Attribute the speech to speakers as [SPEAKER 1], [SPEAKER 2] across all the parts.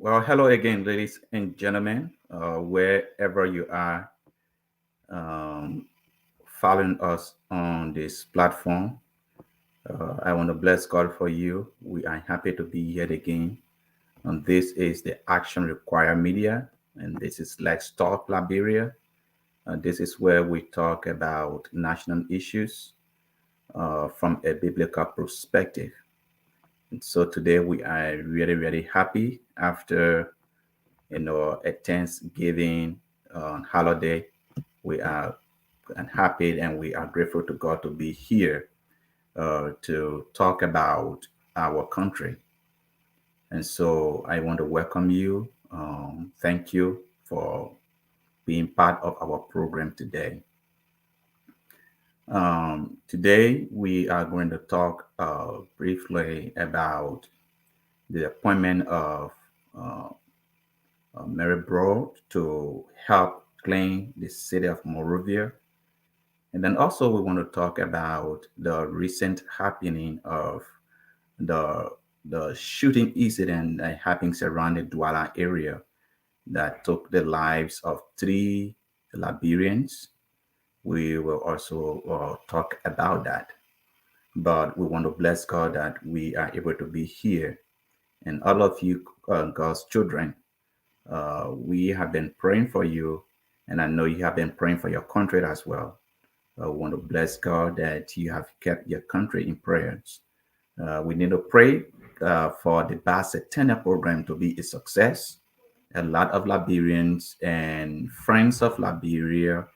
[SPEAKER 1] Well, hello again, ladies and gentlemen, wherever you are um, following us on this platform. I want to bless God for you. We are happy to be here again. And this is the Action Require Media, and this is Let's Talk Liberia. This is where we talk about national issues from a biblical perspective. And so today we are really, really happy after a Thanksgiving holiday. We are happy and we are grateful to God to be here to talk about our country. And so I want to welcome you. Thank you for being part of our program today. Today we are going to talk briefly about the appointment of uh, Mary Broad to help clean the city of Monrovia. And then also we want to talk about the recent happening of the the shooting incident that happened around the Douala area that took the lives of three Liberians. We will also talk about that. But we want to bless God that we are able to be here. And all of you, God's children, we have been praying for you. And I know you have been praying for your country as well. I want to bless God that you have kept your country in prayers. We need to pray for the Bassetania program to be a success. A lot of Liberians and friends of Liberia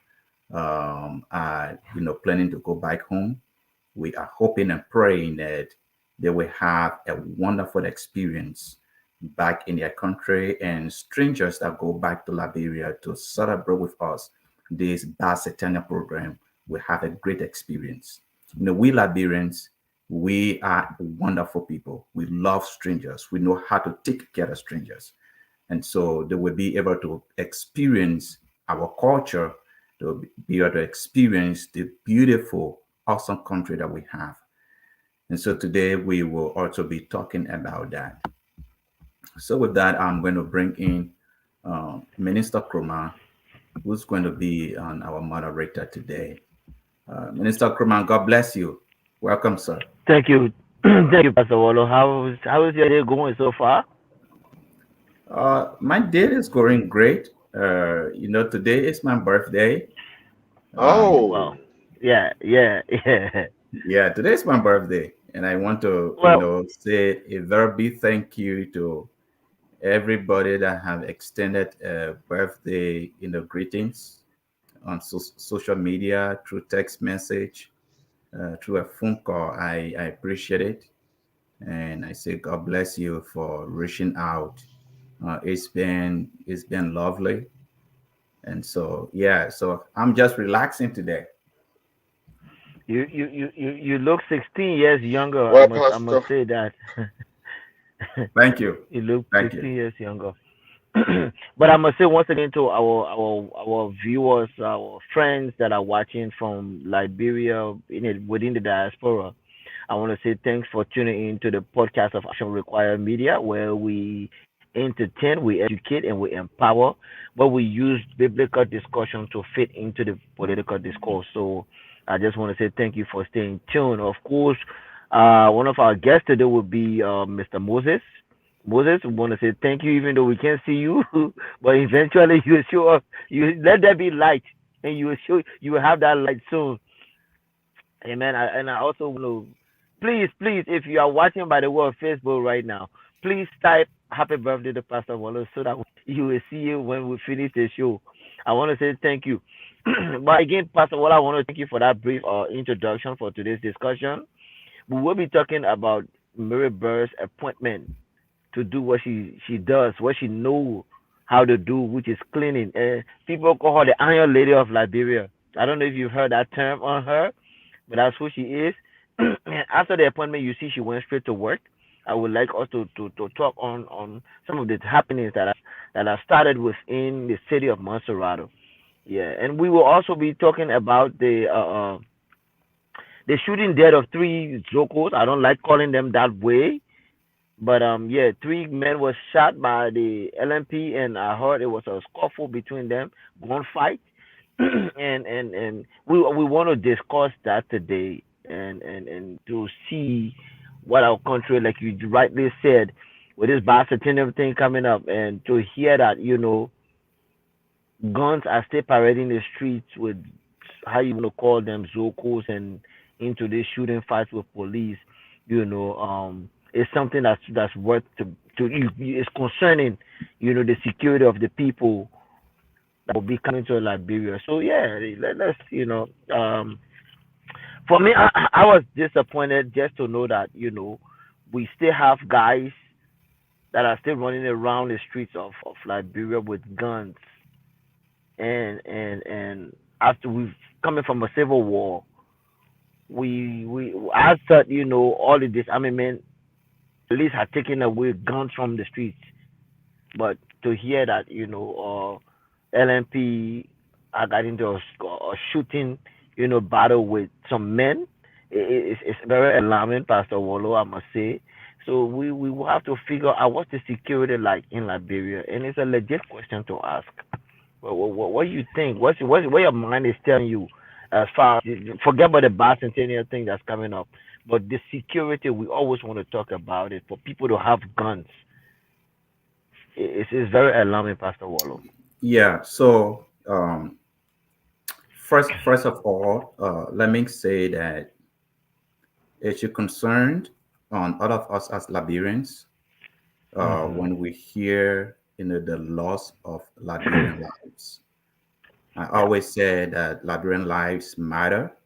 [SPEAKER 1] are, planning to go back home. We are hoping and praying that they will have a wonderful experience back in their country, and strangers that go back to Liberia to celebrate with us this Bassetania program will have a great experience. We Liberians, we are wonderful people. We love strangers. We know how to take care of strangers. And so they will be able to experience our culture, to be able to experience the beautiful, awesome country that we have. And so today we will also be talking about that. So with that, I'm going to bring in Minister Kroma, who's going to be on our moderator today. Minister Kroma, God bless you. Welcome, sir.
[SPEAKER 2] Thank you. Thank you, Pastor Wallo. How is your day going so far?
[SPEAKER 1] My day is going great. Today is my birthday. Um,
[SPEAKER 2] Well,
[SPEAKER 3] Oh,
[SPEAKER 2] yeah.
[SPEAKER 1] yeah, today is my birthday, and I want to,
[SPEAKER 2] Well,
[SPEAKER 1] say a very big thank you to everybody that have extended birthday, greetings on social media, through text message, through a phone call. I appreciate it, and I say God bless you for reaching out. It's been lovely, and so yeah, so I'm just relaxing today.
[SPEAKER 2] you look 16 years younger.
[SPEAKER 3] well,
[SPEAKER 2] I must
[SPEAKER 3] Pastor.
[SPEAKER 2] say that.
[SPEAKER 1] Thank you,
[SPEAKER 2] You look
[SPEAKER 1] thank you.
[SPEAKER 2] 16 years younger. But I must say once again to our viewers, our friends that are watching from Liberia within the diaspora. I want to say thanks for tuning in to the podcast of Action Required Media, where we entertain, we educate, and we empower, but we use biblical discussion to fit into the political discourse. So I just want to say thank you for staying tuned. Of course, one of our guests today will be Mr. Moses. Moses, we want to say thank you, even though we can't see you, but eventually you will show up. You let there be light, and you will have that light soon. Amen. And I also want to, please, if you are watching by the way of Facebook right now, please type happy birthday to Pastor Wallace so that you will see it when we finish the show. I want to say thank you. But again, Pastor Wallace, I want to thank you for that brief introduction for today's discussion. We will be talking about Mary Bird's appointment to do what she does, what she know how to do, which is cleaning. People call her the Iron Lady of Liberia. I don't know if you've heard that term on her, but that's who she is. After the appointment, you see she went straight to work. I would like us to talk on some of the happenings that have started within the city of Monserrado. Yeah, and we will also be talking about the shooting death of three Zocos. I don't like calling them that way, But yeah, three men were shot by the LMP, and I heard it was a scuffle between them, gunfight, and we want to discuss that today, and to see what our country, like you rightly said, with this bicentennial thing coming up, and to hear that guns are still parading the streets with how you want to call them zocos and into this shooting fights with police, it's something that's worth to you. It's concerning, the security of the people that will be coming to Liberia. So yeah, let's for me, I was disappointed just to know that we still have guys that are still running around the streets of Liberia with guns, and after we've coming from a civil war, we I thought all of this disarmament police had taken away guns from the streets, but to hear that LMP got into a shooting battle with some men, it's very alarming, Pastor Wallo, I must say. So we will have to figure out what's the security like in Liberia, and it's a legit question to ask. What do you think? What your mind is telling you as far as forget about the bicentennial thing that's coming up, but the security we always want to talk about it for people to have guns. It's very alarming, Pastor Wallo.
[SPEAKER 1] Yeah. So first of all, let me say that it should concern on all of us as Liberians
[SPEAKER 2] Mhm.
[SPEAKER 1] when we hear the loss of Liberian lives. I
[SPEAKER 2] Yeah.
[SPEAKER 1] always say that Liberian lives matter,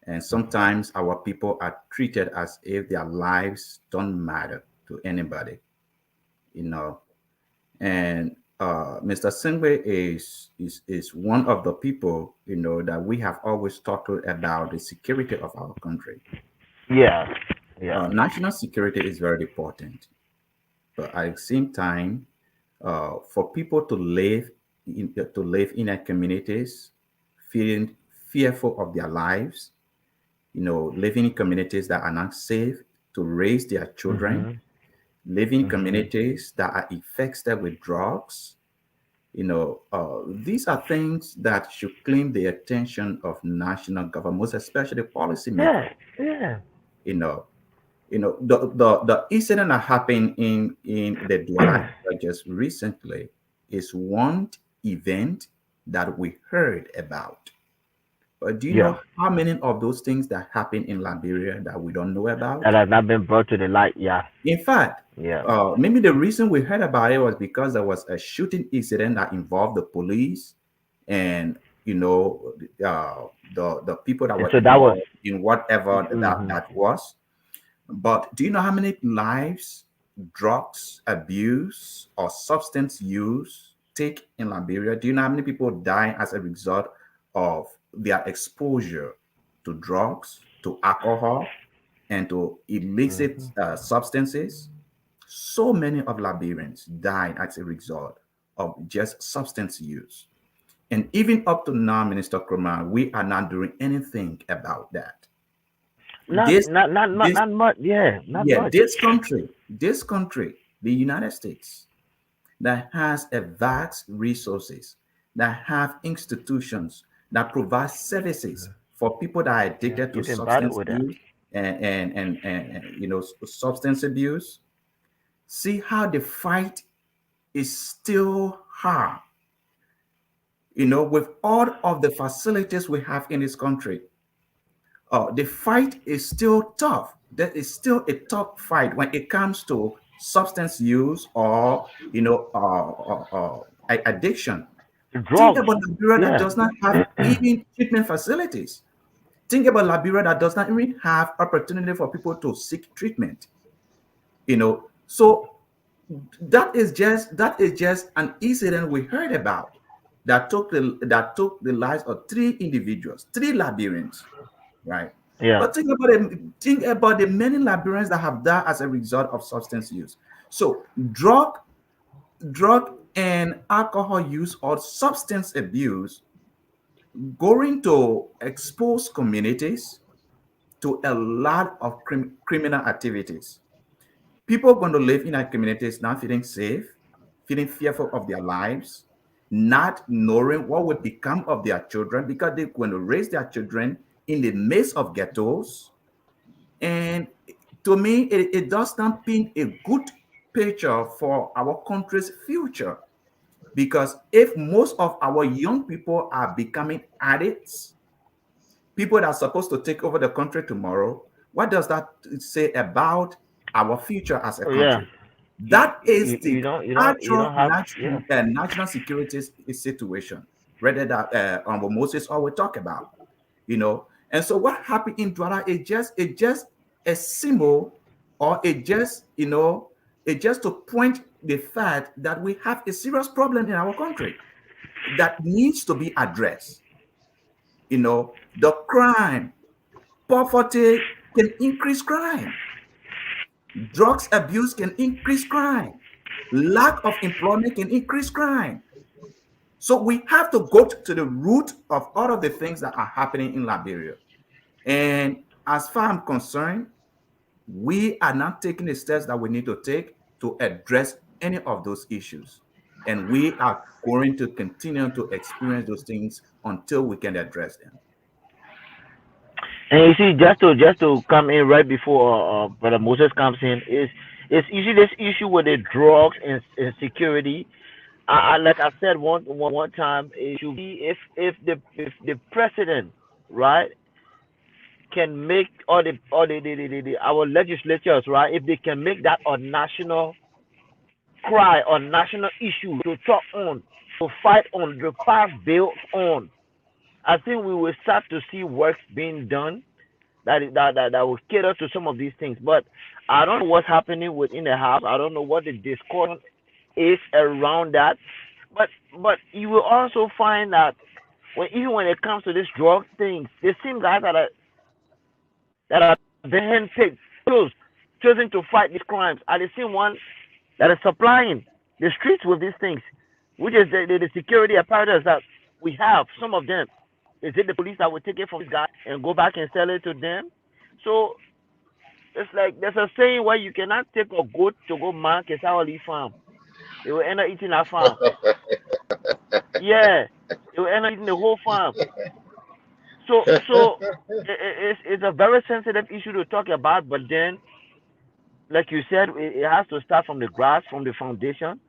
[SPEAKER 1] and sometimes our people are treated as if their lives don't matter to anybody, you know. And Mr. Singwe is one of the people, that we have always talked to about the security of our country.
[SPEAKER 2] Yeah. Yeah.
[SPEAKER 1] National security is very important, but at the same time, for people to live in a communities, feeling fearful of their lives, living in communities that are not safe to raise their children,
[SPEAKER 2] Mhm.
[SPEAKER 1] living in
[SPEAKER 2] Mhm.
[SPEAKER 1] communities that are infected with drugs. These are things that should claim the attention of national governments, especially
[SPEAKER 2] Yeah.
[SPEAKER 1] policymakers.
[SPEAKER 2] Yeah.
[SPEAKER 1] You know, the incident that happened in the Douala area just recently is one event that we heard about. But do you
[SPEAKER 2] Yeah.
[SPEAKER 1] know how many of those things that happen in Liberia that we don't know
[SPEAKER 2] That
[SPEAKER 1] about?
[SPEAKER 2] has not been brought to the light. Yeah.
[SPEAKER 1] In fact,
[SPEAKER 2] Yeah.
[SPEAKER 1] maybe the reason we heard about it was because there was a shooting incident that involved the police and the people that
[SPEAKER 2] And
[SPEAKER 1] were
[SPEAKER 2] so that was.
[SPEAKER 1] involved in whatever that
[SPEAKER 2] Mhm.
[SPEAKER 1] that was. But do you know how many lives drugs abuse or substance use take in Liberia? Do you know how many people die as a result of their exposure to drugs, to alcohol, and to illicit
[SPEAKER 2] Mhm.
[SPEAKER 1] substances? So many of Liberians died as a result of just substance use. And even up to now, Minister Kroma, we are not doing anything about that.
[SPEAKER 2] Not
[SPEAKER 1] This,
[SPEAKER 2] not not not
[SPEAKER 1] this
[SPEAKER 2] not much. Yeah. Not
[SPEAKER 1] yeah,
[SPEAKER 2] much.
[SPEAKER 1] this country, the United States, that has a vast resources, that have institutions that provide services for people that are
[SPEAKER 2] Yeah.
[SPEAKER 1] addicted to
[SPEAKER 2] Getting bad
[SPEAKER 1] substance
[SPEAKER 2] with that.
[SPEAKER 1] use and substance abuse. See how the fight is still hard. With all of the facilities we have in this country, the fight is still tough. There is still a tough fight when it comes to substance use or addiction.
[SPEAKER 2] The
[SPEAKER 1] Think
[SPEAKER 2] drugs.
[SPEAKER 1] about Liberia that
[SPEAKER 2] Yeah.
[SPEAKER 1] does not have even treatment facilities. Think about Liberia that does not even have opportunity for people to seek treatment. So that is just an incident we heard about that took the lives of three individuals, three Liberians, right?
[SPEAKER 2] Yeah.
[SPEAKER 1] But think about the many Liberians that have died as a result of substance use. So drug and alcohol use or substance abuse going to expose communities to a lot of criminal activities. People are going to live in our communities not feeling safe, feeling fearful of their lives, not knowing what will become of their children because they're going to raise their children in the midst of ghettos. And to me, it does not paint a good picture for our country's future. Because if most of our young people are becoming addicts, people that are supposed to take over the country tomorrow, what does that say about our future as a
[SPEAKER 2] Oh yeah.
[SPEAKER 1] country? That is the
[SPEAKER 2] You
[SPEAKER 1] actual
[SPEAKER 2] don't have, yeah.
[SPEAKER 1] national security situation, rather that Moses always talk about, you know. And so what happened in Douala is just a symbol, or it just it just to point the fact that we have a serious problem in our country that needs to be addressed. The crime, poverty can increase crime, drugs abuse can increase crime, lack of employment can increase crime. So we have to go to the root of all of the things that are happening in Liberia. And as far as I'm concerned, we are not taking the steps that we need to take to address any of those issues. And we are going to continue to experience those things until we can address them.
[SPEAKER 2] And you see, just to come in right before Brother Moses comes in, is you see this issue with the drugs and security. Like I said one time, it should be if the president, right, can make all the our legislatures, right, if they can make that a national cry or national issue to talk on, to fight on, to pass bills on, I think we will start to see work being done that will cater to some of these things. But I don't know what's happening within the house. I don't know what the discussion is around that. But but you will also find that even when it comes to this drug things, there seem guys that are being handpicked, chosen to fight these crimes, are the same one that is supplying the streets with these things, which is the security apparatus that we have. Some of them, is it the police that will take it from these guys and go back and sell it to them? So it's like there's a saying where you cannot take a goat to go mark a Sawali farm. They will end up eating that farm. Yeah, they will end up eating the whole farm. So it's a very sensitive issue to talk about. But then, like you said, it has to start from the grass, from the foundation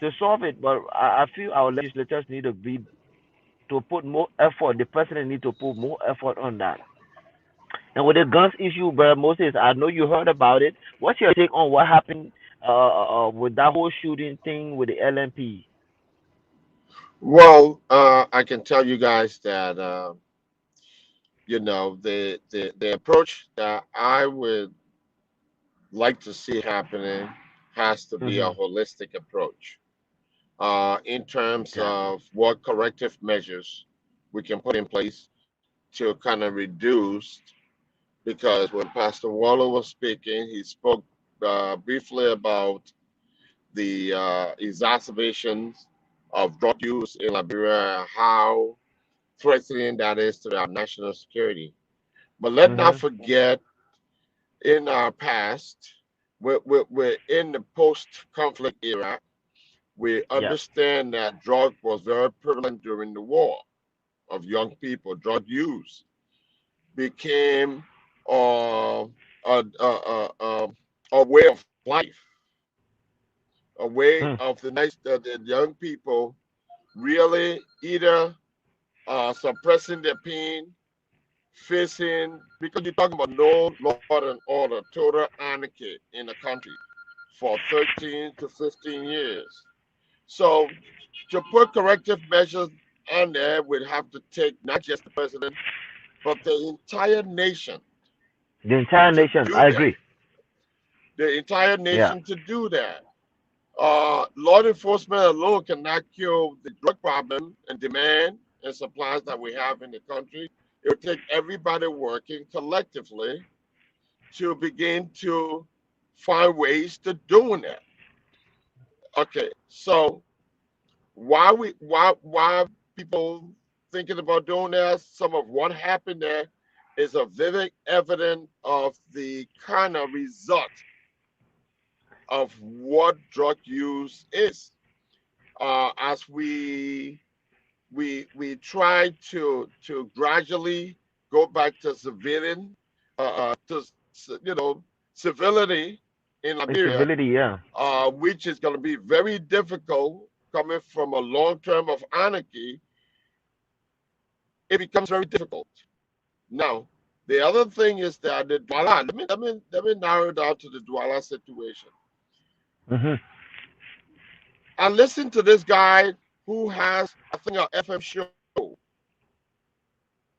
[SPEAKER 2] to solve it. But I feel our legislators need to put more effort. The president need to put more effort on that. And with the guns issue, Brother Moses, I know you heard about it. What's your take on what happened with that whole shooting thing with the LMP?
[SPEAKER 3] Well, I can tell you guys that the approach that I would like to see happening has to be a
[SPEAKER 2] Hmm.
[SPEAKER 3] holistic approach in terms
[SPEAKER 2] Exactly.
[SPEAKER 3] of what corrective measures we can put in place to kind of reduce. Because when Pastor Waller was speaking, he spoke briefly about the exacerbations of drug use in Liberia, how threatening that is to our national security. But let's not
[SPEAKER 2] Hmm.
[SPEAKER 3] forget, in our past, we're in the post-conflict era. We
[SPEAKER 2] Yeah.
[SPEAKER 3] understand that drug was very prevalent during the war of young people. Drug use became uh, a way of life, a way
[SPEAKER 2] Mm.
[SPEAKER 3] of the young people really either suppressing their pain, facing, because you're talking about no law and order, total anarchy in the country for 13 to 15 years. So to put corrective measures on there, we'd have to take not just the president, but the entire nation
[SPEAKER 2] The entire
[SPEAKER 3] to
[SPEAKER 2] nation.
[SPEAKER 3] do
[SPEAKER 2] I
[SPEAKER 3] that.
[SPEAKER 2] agree.
[SPEAKER 3] The entire
[SPEAKER 2] Yeah.
[SPEAKER 3] nation to do that. Law enforcement alone cannot cure the drug problem and demand and supplies that we have in the country. It will take everybody working collectively to begin to find ways to doing that. Okay, so why people thinking about doing that? Some of what happened there is a vivid evidence of the kind of result of what drug use is. As we try to gradually go back to civilian, civility in
[SPEAKER 2] It's
[SPEAKER 3] Liberia,
[SPEAKER 2] civility, yeah.
[SPEAKER 3] which is going to be very difficult coming from a long term of anarchy. It becomes very difficult. Now, the other thing is that the Douala, let me narrow down to the Douala situation.
[SPEAKER 2] Hmm.
[SPEAKER 3] I listened to this guy who has, I think, an FM show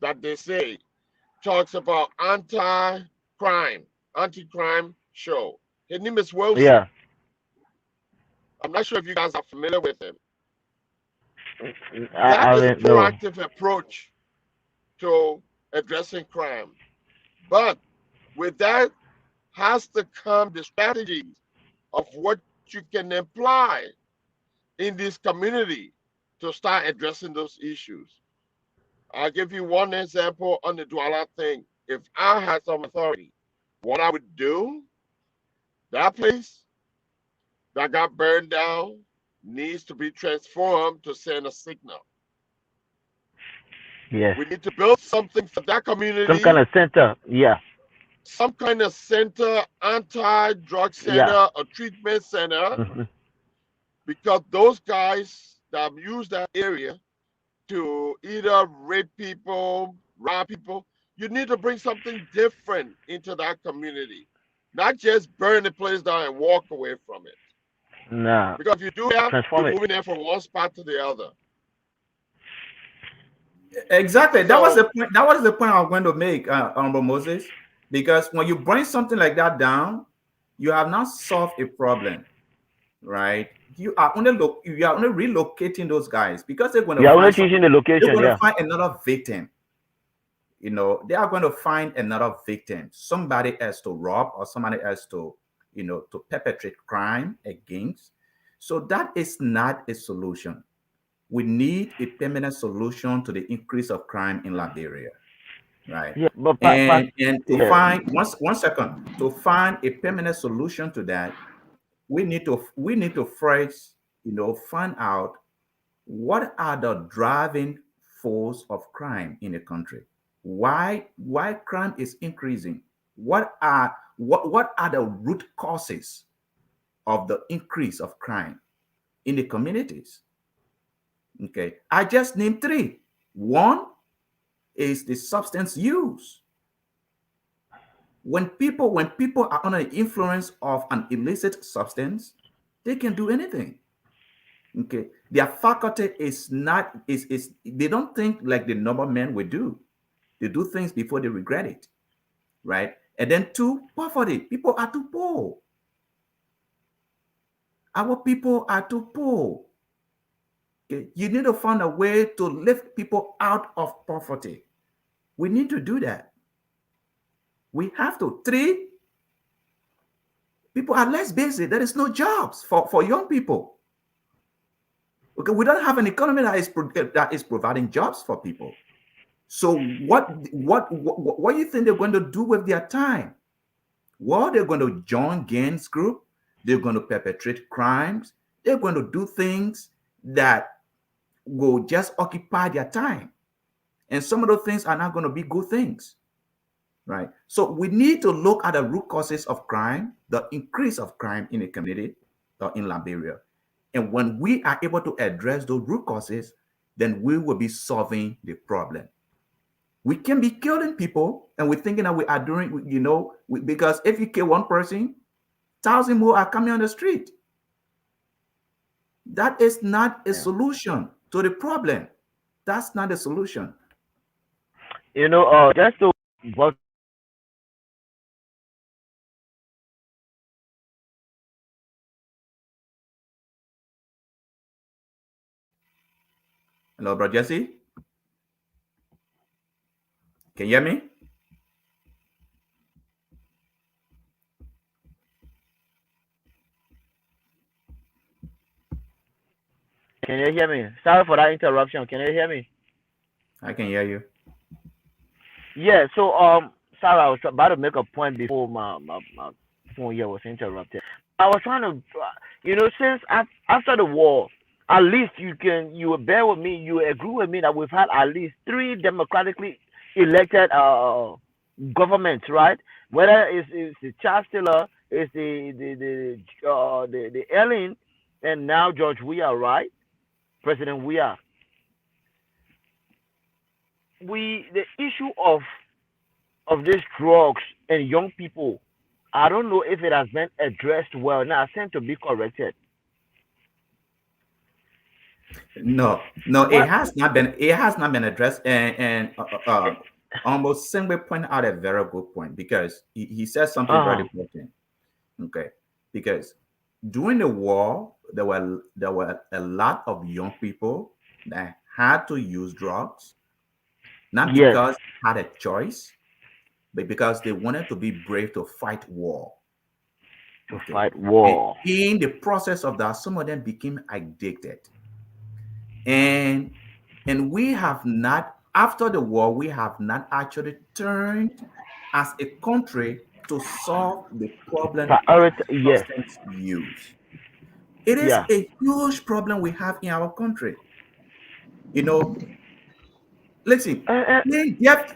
[SPEAKER 3] that they say talks about anti-crime show. His name is Wilson.
[SPEAKER 2] Yeah.
[SPEAKER 3] I'm not sure if you guys are familiar with him.
[SPEAKER 2] I
[SPEAKER 3] That is a
[SPEAKER 2] don't know.
[SPEAKER 3] proactive approach to addressing crime. But with that has to come the strategies of what you can apply in this community to start addressing those issues. I'll give you one example on the Douala thing. If I had some authority, what I would do, that place that got burned down needs to be transformed to send a signal.
[SPEAKER 2] Yes.
[SPEAKER 3] We need to build something for that
[SPEAKER 2] Some kind
[SPEAKER 3] community,
[SPEAKER 2] of center. Yeah.
[SPEAKER 3] some kind of center, anti-drug
[SPEAKER 2] Yeah.
[SPEAKER 3] center, a treatment center,
[SPEAKER 2] Hmm.
[SPEAKER 3] because those guys that use that area to either rape people, rob people, you need to bring something different into that community, not just burn the place down and walk away from it.
[SPEAKER 2] Nah.
[SPEAKER 3] Because if you do that,
[SPEAKER 2] Transform
[SPEAKER 3] you're
[SPEAKER 2] it.
[SPEAKER 3] moving there from one spot to the other.
[SPEAKER 1] Exactly. That was
[SPEAKER 3] So
[SPEAKER 1] the point. That was the point I was going to make, Honorable Moses. Because when you bring something like that down, you have not solved a problem, right? You are only relocating those guys because
[SPEAKER 2] You're only changing the
[SPEAKER 1] they're
[SPEAKER 2] location.
[SPEAKER 1] going to
[SPEAKER 2] Yeah.
[SPEAKER 1] find another victim. They are going to find another victim, somebody else to rob or somebody else to, to perpetrate crime against. So that is not a solution. We need a permanent solution to the increase of crime in Liberia, right?
[SPEAKER 2] Yeah. But
[SPEAKER 1] And to
[SPEAKER 2] yeah.
[SPEAKER 1] find one second, to find a permanent solution to that, we need to first, find out what are the driving force of crime in a country. Why crime is increasing? What are the root causes of the increase of crime in the communities? Okay, I just named three. One is the substance use. When people are under the influence of an illicit substance, they can do anything. Okay, their faculty is not is they don't think like the normal men would do. They do things before they regret it, right? And then two, poverty. People are too poor. Our people are too poor. Okay? You need to find a way to lift people out of poverty. We need to do that. We have to. Three, people are less busy. There is no jobs for young people. Okay, we don't have an economy that is providing jobs for people. So what do you think they're going to do with their time? Well, they're going to join gangs group. They're going to perpetrate crimes. They're going to do things that will just occupy their time. And some of those things are not going to be good things, right? So we need to look at the root causes of crime, the increase of crime in a community or in Liberia. And when we are able to address those root causes, then we will be solving the problem. We can be killing people and we're thinking that we are doing, because if you kill one person, thousand more are coming on the street. That is not a
[SPEAKER 2] Yeah.
[SPEAKER 1] solution to the problem. That's not a solution.
[SPEAKER 2] Just to what
[SPEAKER 1] Hello, bro Jesse. Can you hear me?
[SPEAKER 2] can you hear me? Sorry for that interruption. Can you hear me?
[SPEAKER 1] I can hear you.
[SPEAKER 2] Yeah. So sorry, I was about to make a point before my phone here was interrupted. I was trying to, since after the war, at least you will bear with me, you agree with me that we've had at least three democratically elected governments, right? Whether it's the Chancellor, it's the Ellen, and now George Weah, right? President Weah. The issue of these drugs and young people, I don't know if it has been addressed well. Now, I tend to be corrected.
[SPEAKER 1] No, no, it
[SPEAKER 2] What?
[SPEAKER 1] has not been. It has not been addressed, and almost Singway pointed out a very good point because he said something very
[SPEAKER 2] Uh
[SPEAKER 1] important. Okay, because during the war, there were a lot of young people that had to use drugs, not
[SPEAKER 2] yes,
[SPEAKER 1] because they had a choice, but because they wanted to be brave to fight war.
[SPEAKER 2] to
[SPEAKER 1] Okay,
[SPEAKER 2] fight
[SPEAKER 1] and
[SPEAKER 2] war.
[SPEAKER 1] in the process of that, some of them became addicted, and we have not, after the war, we have not actually turned as a country to solve the problem of
[SPEAKER 2] Priority. Yes.
[SPEAKER 1] substance use. It is
[SPEAKER 2] Yeah.
[SPEAKER 1] a huge problem we have in our country. You know, listen,
[SPEAKER 2] Uh, uh,
[SPEAKER 1] playing deaf,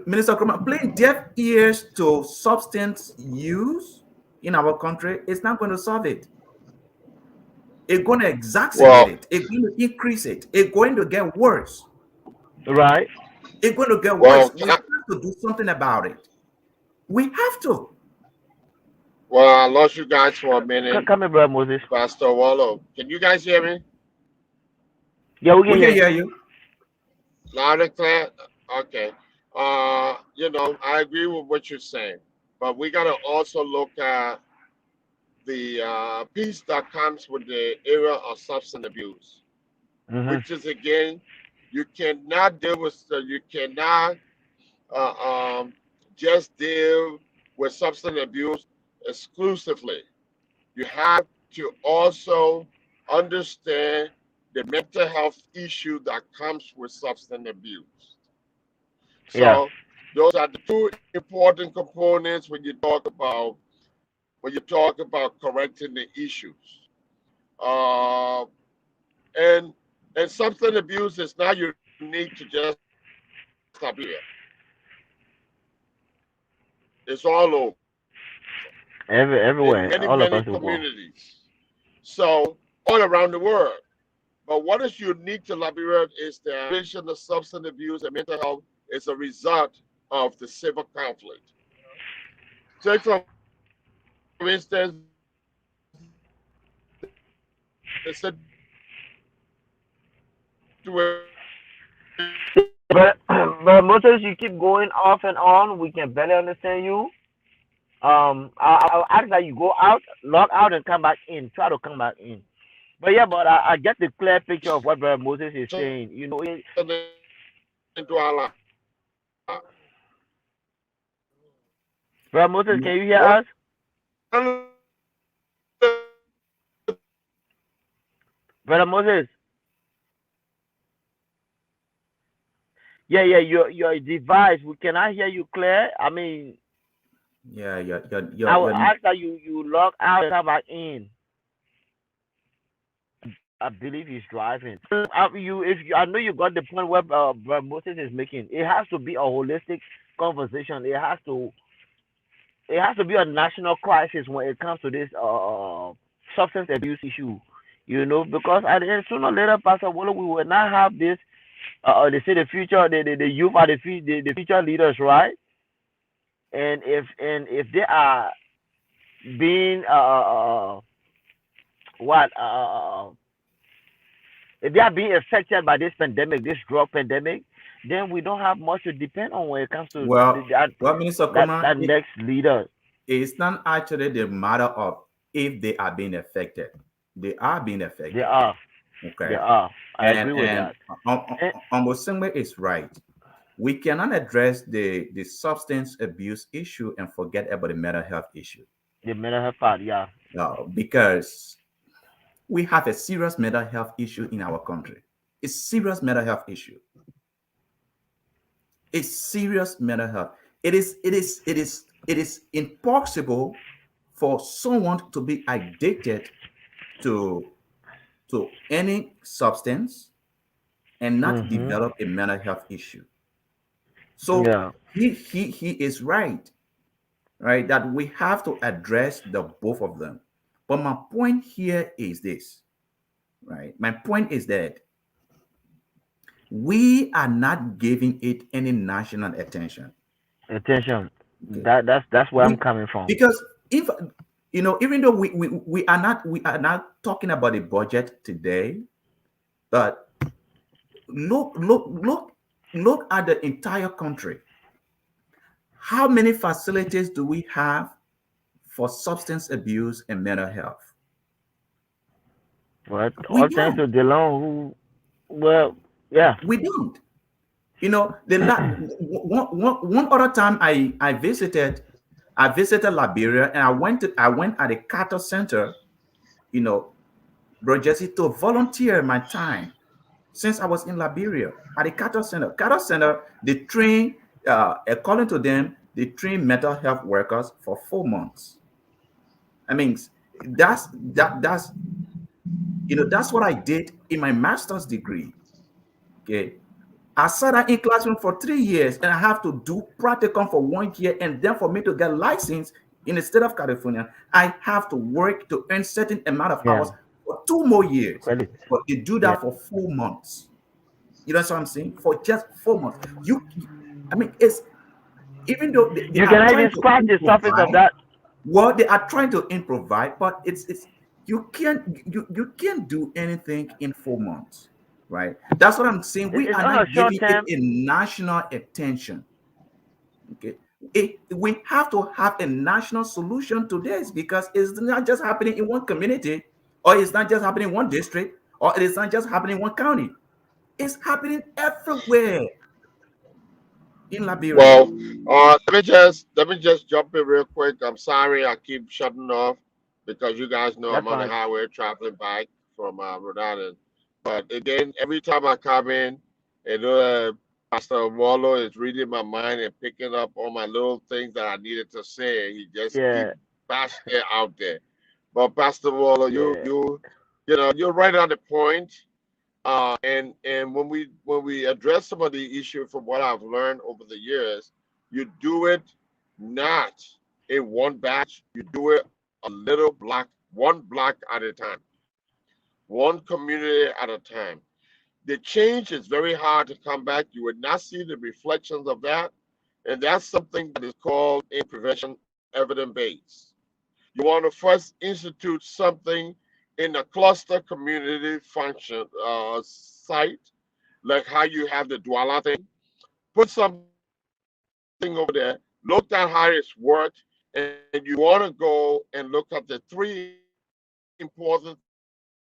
[SPEAKER 1] Minister Kroma, playing deaf ears to substance use in our country is not going to solve it. It's going to exacerbate
[SPEAKER 3] Well,
[SPEAKER 1] it. It's going to increase it. It's going to get worse.
[SPEAKER 2] right.
[SPEAKER 1] It's going to get
[SPEAKER 3] well,
[SPEAKER 1] worse. We have to do something about it. We have to.
[SPEAKER 3] well, I lost you guys for a minute.
[SPEAKER 2] Come here, brother Moses.
[SPEAKER 3] Pastor Wallow, can you guys hear me
[SPEAKER 2] Yeah, we can
[SPEAKER 1] We can
[SPEAKER 2] hear you.
[SPEAKER 1] hear you.
[SPEAKER 3] loud and clear? Okay. I agree with what you're saying, but we gotta also look at the piece that comes with the area of substance abuse,
[SPEAKER 2] Mhm.
[SPEAKER 3] which is again, you cannot deal with you cannot uh, um, just deal with substance abuse exclusively. You have to also understand the mental health issue that comes with substance abuse.
[SPEAKER 2] Yeah.
[SPEAKER 3] So those are the two important components when you talk about correcting the issues. Uh, and substance abuse is not unique to just Liberia. It's all over in
[SPEAKER 2] Everywhere,
[SPEAKER 3] many,
[SPEAKER 2] all
[SPEAKER 3] many
[SPEAKER 2] across the world.
[SPEAKER 3] communities. So all around the world. But what is unique to Liberia is the prevention of substance abuse and mental health is a result of the civil conflict. Take, for instance, the situation in Liberia.
[SPEAKER 2] But but Moses, you keep going off and on. We can barely understand you. I'll ask that you go out, log out, and come back in. Try to come back in. But yeah, but I get the clear picture of what Brother Moses is saying.
[SPEAKER 3] Into our life.
[SPEAKER 2] Brother Moses, can you hear
[SPEAKER 3] One
[SPEAKER 2] us?
[SPEAKER 3] of
[SPEAKER 2] Brother Moses, yeah, your device. We cannot hear you clear. I mean,
[SPEAKER 1] Yeah,
[SPEAKER 2] I will ask that you log out and come back in. I believe he's driving. I know you got the point where Brother Moses is making. It has to be a holistic conversation. It has to be a national crisis when it comes to this substance abuse issue. Because at the end, sooner or later, Pastor Wolo, we will not have this. They say the future, the youth are the future leaders, right? And if they are being what if they are being affected by this pandemic, this drug pandemic, then we don't have much to depend on when it comes to
[SPEAKER 1] well,
[SPEAKER 2] that
[SPEAKER 1] Minister
[SPEAKER 2] that
[SPEAKER 1] Kroma,
[SPEAKER 2] that next leader.
[SPEAKER 1] it's not actually the matter of if they are being affected. They are being
[SPEAKER 2] They
[SPEAKER 1] affected.
[SPEAKER 2] are. They
[SPEAKER 1] Okay.
[SPEAKER 2] are. I
[SPEAKER 1] And
[SPEAKER 2] agree with that. And
[SPEAKER 1] Omosengwe is right. We cannot address the substance abuse issue and forget about the mental health issue.
[SPEAKER 2] the mental health part, yeah.
[SPEAKER 1] Because we have a serious mental health issue in our country. A serious mental health issue. A serious mental health. It is impossible for someone to be addicted to any substance and not
[SPEAKER 2] Mhm.
[SPEAKER 1] develop a mental health issue. So
[SPEAKER 2] Yeah.
[SPEAKER 1] he is right, right, that we have to address the both of them. But my point here is this, right? My point is that we are not giving it any national attention.
[SPEAKER 2] Attention.
[SPEAKER 1] Okay.
[SPEAKER 2] That's where I'm
[SPEAKER 1] We
[SPEAKER 2] coming from.
[SPEAKER 1] because if even though we are not talking about a budget today, but look at the entire country. How many facilities do we have for substance abuse and mental health?
[SPEAKER 2] But
[SPEAKER 1] We
[SPEAKER 2] all thanks
[SPEAKER 1] don't.
[SPEAKER 2] to Delon, who, well, yeah,
[SPEAKER 1] We don't. One other time I visited Liberia, and I went at a cattle center, you know, Bro Jesse, to volunteer my time since I was in Liberia at the cattle center. Cattle center, they train, according to them, they train mental health workers for 4 months. I mean, that's what I did in my master's degree. Okay. I sat in classroom for 3 years, and I have to do practicum for 1 year, and then for me to get license in the state of California, I have to work to earn certain amount of
[SPEAKER 2] yeah,
[SPEAKER 1] hours for 2 more years.
[SPEAKER 2] credit,
[SPEAKER 1] But they do
[SPEAKER 2] yeah.
[SPEAKER 1] that for 4 months. You know what I'm saying? For just 4 months. I mean, it's even though they
[SPEAKER 2] You
[SPEAKER 1] are
[SPEAKER 2] cannot
[SPEAKER 1] trying
[SPEAKER 2] even
[SPEAKER 1] to
[SPEAKER 2] scratch the surface of
[SPEAKER 1] improvise.
[SPEAKER 2] that.
[SPEAKER 1] Well, they are trying to improvise, but it's you can't do anything in 4 months, right? That's what I'm saying. We
[SPEAKER 2] It's
[SPEAKER 1] are
[SPEAKER 2] on a
[SPEAKER 1] not
[SPEAKER 2] short
[SPEAKER 1] giving it
[SPEAKER 2] term.
[SPEAKER 1] a national attention. Okay, we have to have a national solution to this because it's not just happening in one community, or it's not just happening in one district, or it is not just happening in one county. It's happening everywhere in Liberia.
[SPEAKER 3] Well, let me just jump in real quick. I'm sorry I keep shutting off because you guys know
[SPEAKER 2] That's
[SPEAKER 3] I'm on the
[SPEAKER 2] fine.
[SPEAKER 3] highway traveling back from Rhode Island. But again, every time I come in, Pastor Wallo is reading my mind and picking up all my little things that I needed to say. He just keep
[SPEAKER 2] Yeah,
[SPEAKER 3] bashing it out there. But Pastor Wallo, you
[SPEAKER 2] yeah.
[SPEAKER 3] you you know you're right on the point. And when we address some of the issue from what I've learned over the years, you do it not in one batch. You do it a little block, one block at a time, one community at a time. The change is very hard to come back. You would not see the reflections of that, and that's something that is called in prevention evidence based. You want to first institute something in a cluster community function site, like how you have the Dwala thing. Put something over there, look at how it's worked, and you want to go and look at the three important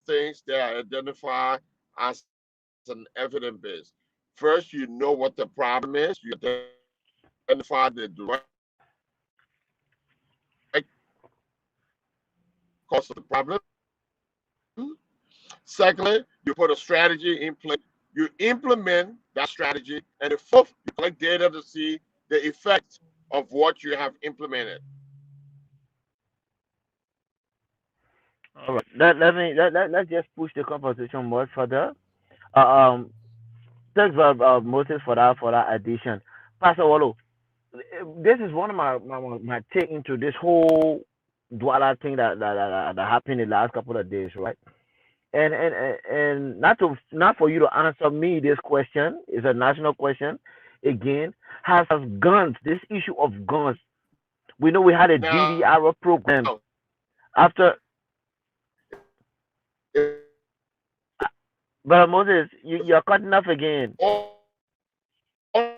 [SPEAKER 3] things that are identified as an evidence base. First, you know what the problem is. You identify the direct cause of the problem. Secondly, you put a strategy in place. You implement that strategy. And the fourth, you collect data to see the effect of what you have implemented.
[SPEAKER 2] All right. Let's just push the conversation more further. Uh, um, thanks, Moses, for that addition, Pastor Wallo. This is one of my take into this whole Dwala thing that happened in the last couple of days, right? And not for you to answer me this question is a national question. Again, has guns, this issue of guns. We know we had a
[SPEAKER 3] Now,
[SPEAKER 2] DDR program
[SPEAKER 3] if
[SPEAKER 2] after.
[SPEAKER 3] if
[SPEAKER 2] But Moses, you're cutting off again.
[SPEAKER 3] all of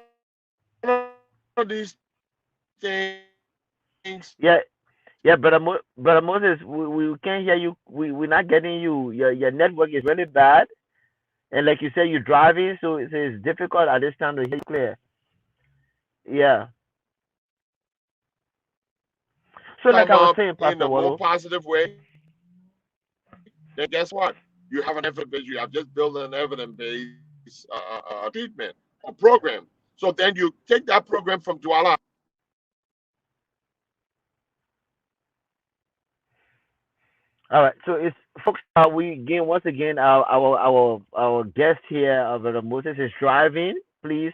[SPEAKER 3] these things
[SPEAKER 2] Yeah, yeah, brother Moses, we can't hear you. We're not getting you. Your network is really bad, and like you said, you're driving, so it's difficult at this time to hear you clear. Yeah. So like I
[SPEAKER 3] come
[SPEAKER 2] was
[SPEAKER 3] up
[SPEAKER 2] saying,
[SPEAKER 3] in
[SPEAKER 2] Pastor
[SPEAKER 3] a more
[SPEAKER 2] Wallo.
[SPEAKER 3] positive way, then guess what? You have an evidence base. You have just built an evidence base treatment or program. So then you take that program from Dwala
[SPEAKER 2] All right, so it's folks. We again once again our guest here, Brother Moses, is driving. Please,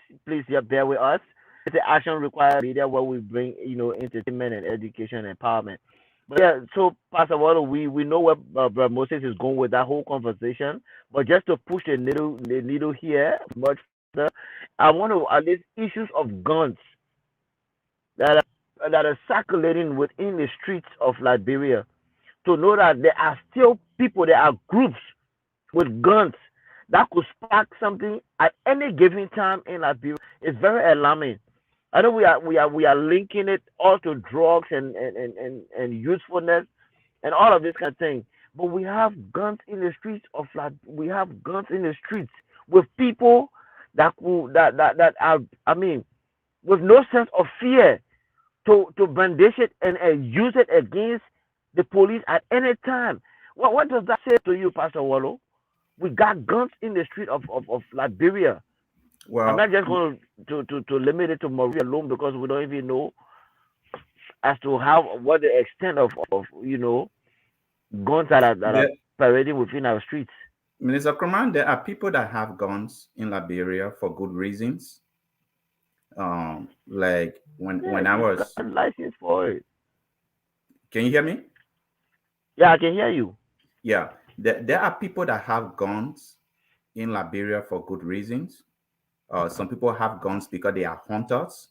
[SPEAKER 2] yeah, bear with us. It's the action required media where we bring entertainment and education and empowerment. But yeah, so Pastor Wallo, we know where Brother Moses is going with that whole conversation. But just to push the needle here much further, I want to at least issues of guns that are circulating within the streets of Liberia, to know that there are still people, there are groups with guns that could spark something at any given time in Liberia is very alarming. I know we are linking it all to drugs and usefulness and all of this kind of thing. But we have guns in the streets of we have guns in the streets with people that are, I mean, with no sense of fear to brandish it and use it against the police at any time. What does that say to you, Pastor Wallo? We got guns in the street of Liberia. I'm not
[SPEAKER 1] Well,
[SPEAKER 2] just going to limit it to Maria alone because we don't even know as to how what the extent of guns that are
[SPEAKER 1] the
[SPEAKER 2] parading within our streets.
[SPEAKER 1] Minister Command, there are people that have guns in Liberia for good reasons. Like when
[SPEAKER 2] Yes,
[SPEAKER 1] I
[SPEAKER 2] you
[SPEAKER 1] was,
[SPEAKER 2] got license for it.
[SPEAKER 1] can you hear me?
[SPEAKER 2] Yeah, I can hear you.
[SPEAKER 1] Yeah, there are people that have guns in Liberia for good reasons. Some people have guns because they are hunters.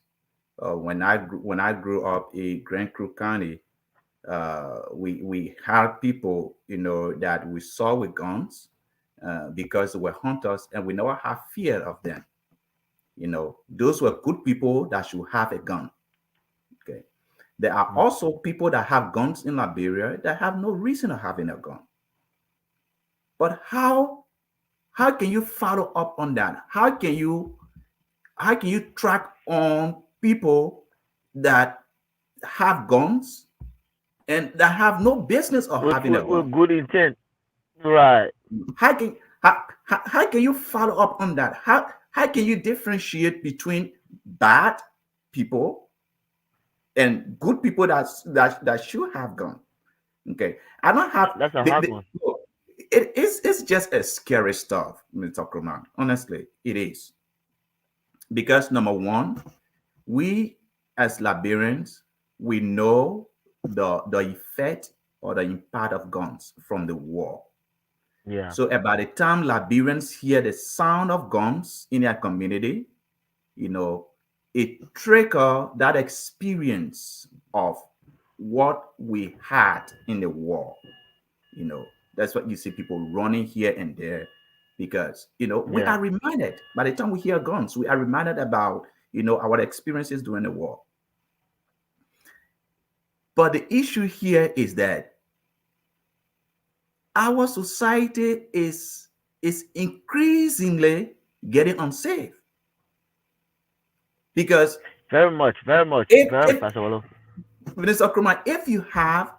[SPEAKER 1] When I grew up in Grand Crook County, we had people, that we saw with guns because they were hunters, and we never have fear of them. Those were good people that should have a gun. Okay. There are
[SPEAKER 2] Mm.
[SPEAKER 1] also people that have guns in Liberia that have no reason of having a gun. But how can you follow up on that? How can you track on people that have guns and that have no business of
[SPEAKER 2] With,
[SPEAKER 1] having a
[SPEAKER 2] with
[SPEAKER 1] gun?
[SPEAKER 2] with good intent, right?
[SPEAKER 1] How can how can you follow up on that? How can you differentiate between bad people and good people that should have guns? Okay, I don't have
[SPEAKER 2] That's a hard one.
[SPEAKER 1] look, it's just a scary stuff, Mr. Kroman. Honestly, it is because number one, we as Liberians, we know the effect or the impact of guns from the war.
[SPEAKER 2] Yeah,
[SPEAKER 1] So about the time Liberians hear the sound of guns in their community, you know, it trigger that experience of what we had in the war. You know, that's what you see people running here and there because, we
[SPEAKER 2] yeah.
[SPEAKER 1] are reminded by the time we hear guns, we are reminded about, our experiences during the war. But the issue here is that our society is increasingly getting unsafe because
[SPEAKER 2] Very much, very
[SPEAKER 1] if
[SPEAKER 2] Pastor Wallo.
[SPEAKER 1] Minister Kruma, if you have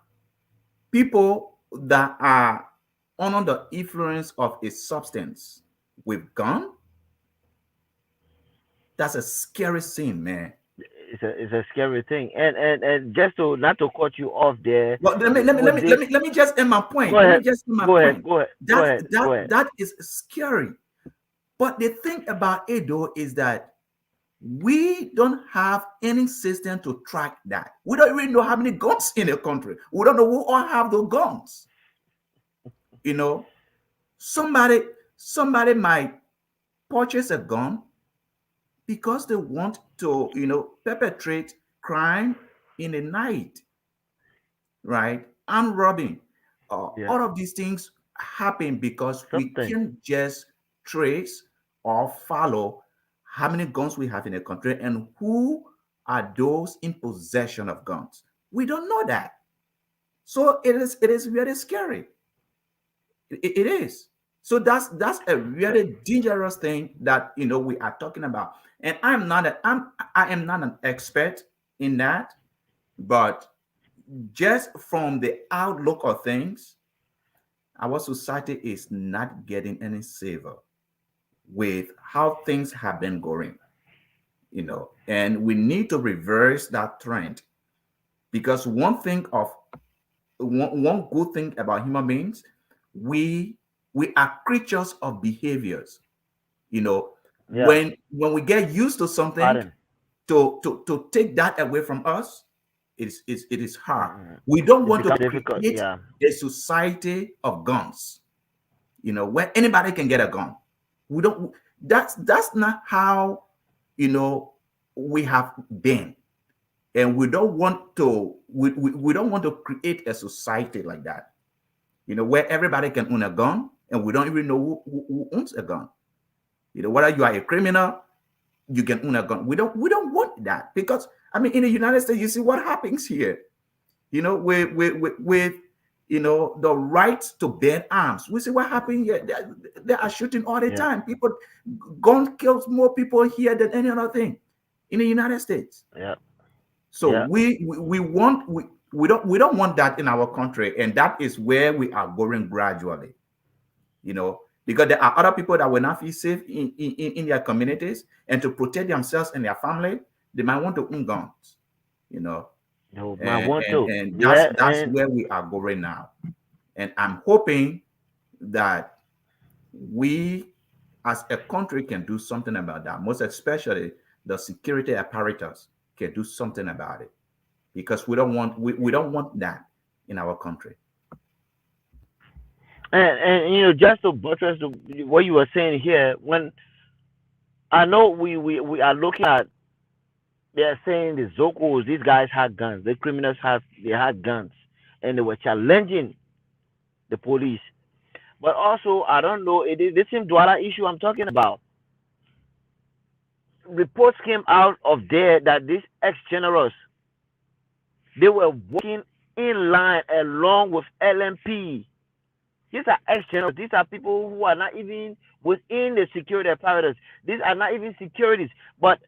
[SPEAKER 1] people that are under the influence of a substance with gun, that's a scary scene, man.
[SPEAKER 2] It's a scary thing. And just to not to cut you off there
[SPEAKER 1] Well,
[SPEAKER 2] with this.
[SPEAKER 1] let me just end my
[SPEAKER 2] Go
[SPEAKER 1] point. Let me
[SPEAKER 2] ahead,
[SPEAKER 1] just end my
[SPEAKER 2] go ahead,
[SPEAKER 1] point.
[SPEAKER 2] go ahead, go
[SPEAKER 1] That
[SPEAKER 2] ahead,
[SPEAKER 1] that
[SPEAKER 2] go ahead.
[SPEAKER 1] that is scary. But the thing about it though is that we don't have any system to track that. We don't even know how many guns in the country. We don't know who all have those guns. You know, somebody somebody might purchase a gun because they want to, perpetrate crime in the night, right? And robbing.
[SPEAKER 2] Yeah,
[SPEAKER 1] All of these things happen because we
[SPEAKER 2] something.
[SPEAKER 1] can just trace or follow how many guns we have in the country and who are those in possession of guns. We don't know that. So it is really scary. It is. So that's a really dangerous thing that we are talking about. And I am not an expert in that, but just from the outlook of things, our society is not getting any safer with how things have been going, and we need to reverse that trend because one thing of one good thing about human beings, we we are creatures of behaviors. You know,
[SPEAKER 2] Yeah.
[SPEAKER 1] when we get used to something,
[SPEAKER 2] Pardon.
[SPEAKER 1] to take that away from us, it is hard.
[SPEAKER 2] Mm-mm.
[SPEAKER 1] We don't
[SPEAKER 2] It
[SPEAKER 1] want to
[SPEAKER 2] becomes difficult.
[SPEAKER 1] create
[SPEAKER 2] Yeah.
[SPEAKER 1] a society of guns, where anybody can get a gun. We don't. That's not how, we have been, and we don't want to. We don't want to create a society like that. Where everybody can own a gun, and we don't even know who owns a gun. Whether you are a criminal, you can own a gun. We don't want that, because I mean, in the United States, you see what happens here. With the right to bear arms. We see what happened here. They are shooting all the
[SPEAKER 2] Yeah.
[SPEAKER 1] time. People, gun kills more people here than any other thing in the United States.
[SPEAKER 2] Yeah.
[SPEAKER 1] So
[SPEAKER 2] Yeah.
[SPEAKER 1] we don't want that in our country, and that is where we are going gradually. Because there are other people that will not feel safe in their communities, and to protect themselves and their family, they might want to own guns. You know,
[SPEAKER 2] No, I
[SPEAKER 1] and
[SPEAKER 2] want
[SPEAKER 1] and,
[SPEAKER 2] to.
[SPEAKER 1] and that's
[SPEAKER 2] Yeah.
[SPEAKER 1] that's
[SPEAKER 2] And
[SPEAKER 1] where we are going now. And I'm hoping that we as a country can do something about that. Most especially the security apparatus can do something about it, because we don't want that in our country.
[SPEAKER 2] just to buttress what you were saying here, when I know we are looking at, they are saying the Zokos, these guys had guns, the criminals had guns, and they were challenging the police. But also, I don't know, it is the same Douala issue I'm talking about. Reports came out of there that these ex-generals, they were working in line along with LMP. These are ex-generals. These are people who are not even within the security apparatus. These are not even securities. But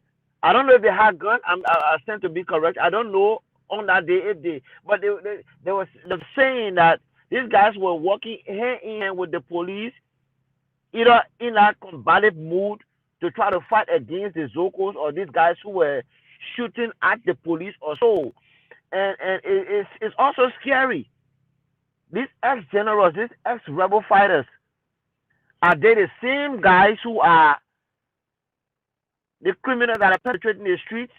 [SPEAKER 2] I don't know if they had guns. I stand to be correct. I don't know on that day if they. But they were saying that these guys were working hand in hand with the police, either in a combative mood to try to fight against the Zokos or these guys who were shooting at the police or so. And it's also scary. These ex generals, these ex rebel fighters, are they the same guys who are the criminals that are perpetrating the streets,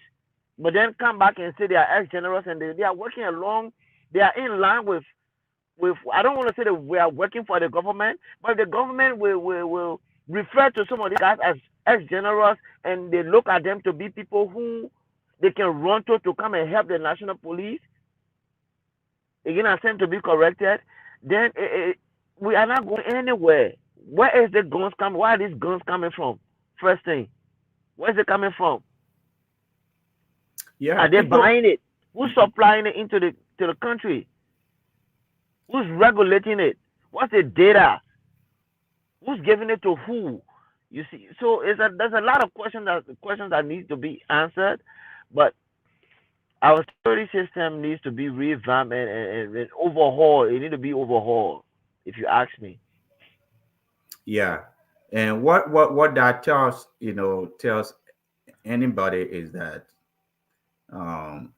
[SPEAKER 2] but then come back and say they are ex generals and they are working along, they are in line with, I don't want to say that we are working for the government, but the government will refer to some of these guys as ex generals, and they look at them to be people who they can run to come and help the national police. Again, I tend to be corrected. Then we are not going anywhere. Where is the guns coming? Where are these guns coming from? First thing, where is it coming from?
[SPEAKER 1] Yeah,
[SPEAKER 2] Are they
[SPEAKER 1] people.
[SPEAKER 2] buying it? Who's supplying it into the country? Who's regulating it? What's the data? Who's giving it to who? You see, so there's a lot of questions that need to be answered, but our security system needs to be revamped and overhauled. It needs to be overhauled, if you ask me.
[SPEAKER 1] Yeah, and what that tells anybody is that, um,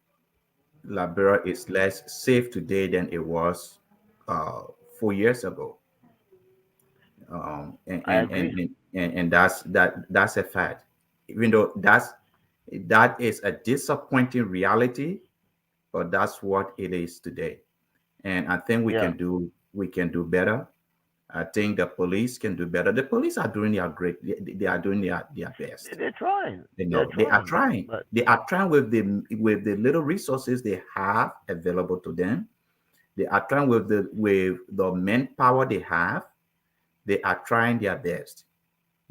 [SPEAKER 1] Liberia is less safe today than it was, uh, 4 years ago. And,
[SPEAKER 2] I
[SPEAKER 1] and,
[SPEAKER 2] agree.
[SPEAKER 1] and, and that's a fact. Even though that is a disappointing reality, but that's what it is today. And I think we
[SPEAKER 2] Yeah,
[SPEAKER 1] can do better. I think the police can do better. The police are doing their great. They are doing their best.
[SPEAKER 2] they're trying. They're
[SPEAKER 1] They are
[SPEAKER 2] trying,
[SPEAKER 1] trying.
[SPEAKER 2] but
[SPEAKER 1] They are trying with the little resources they have available to them. They are trying with the manpower they have. They are trying their best.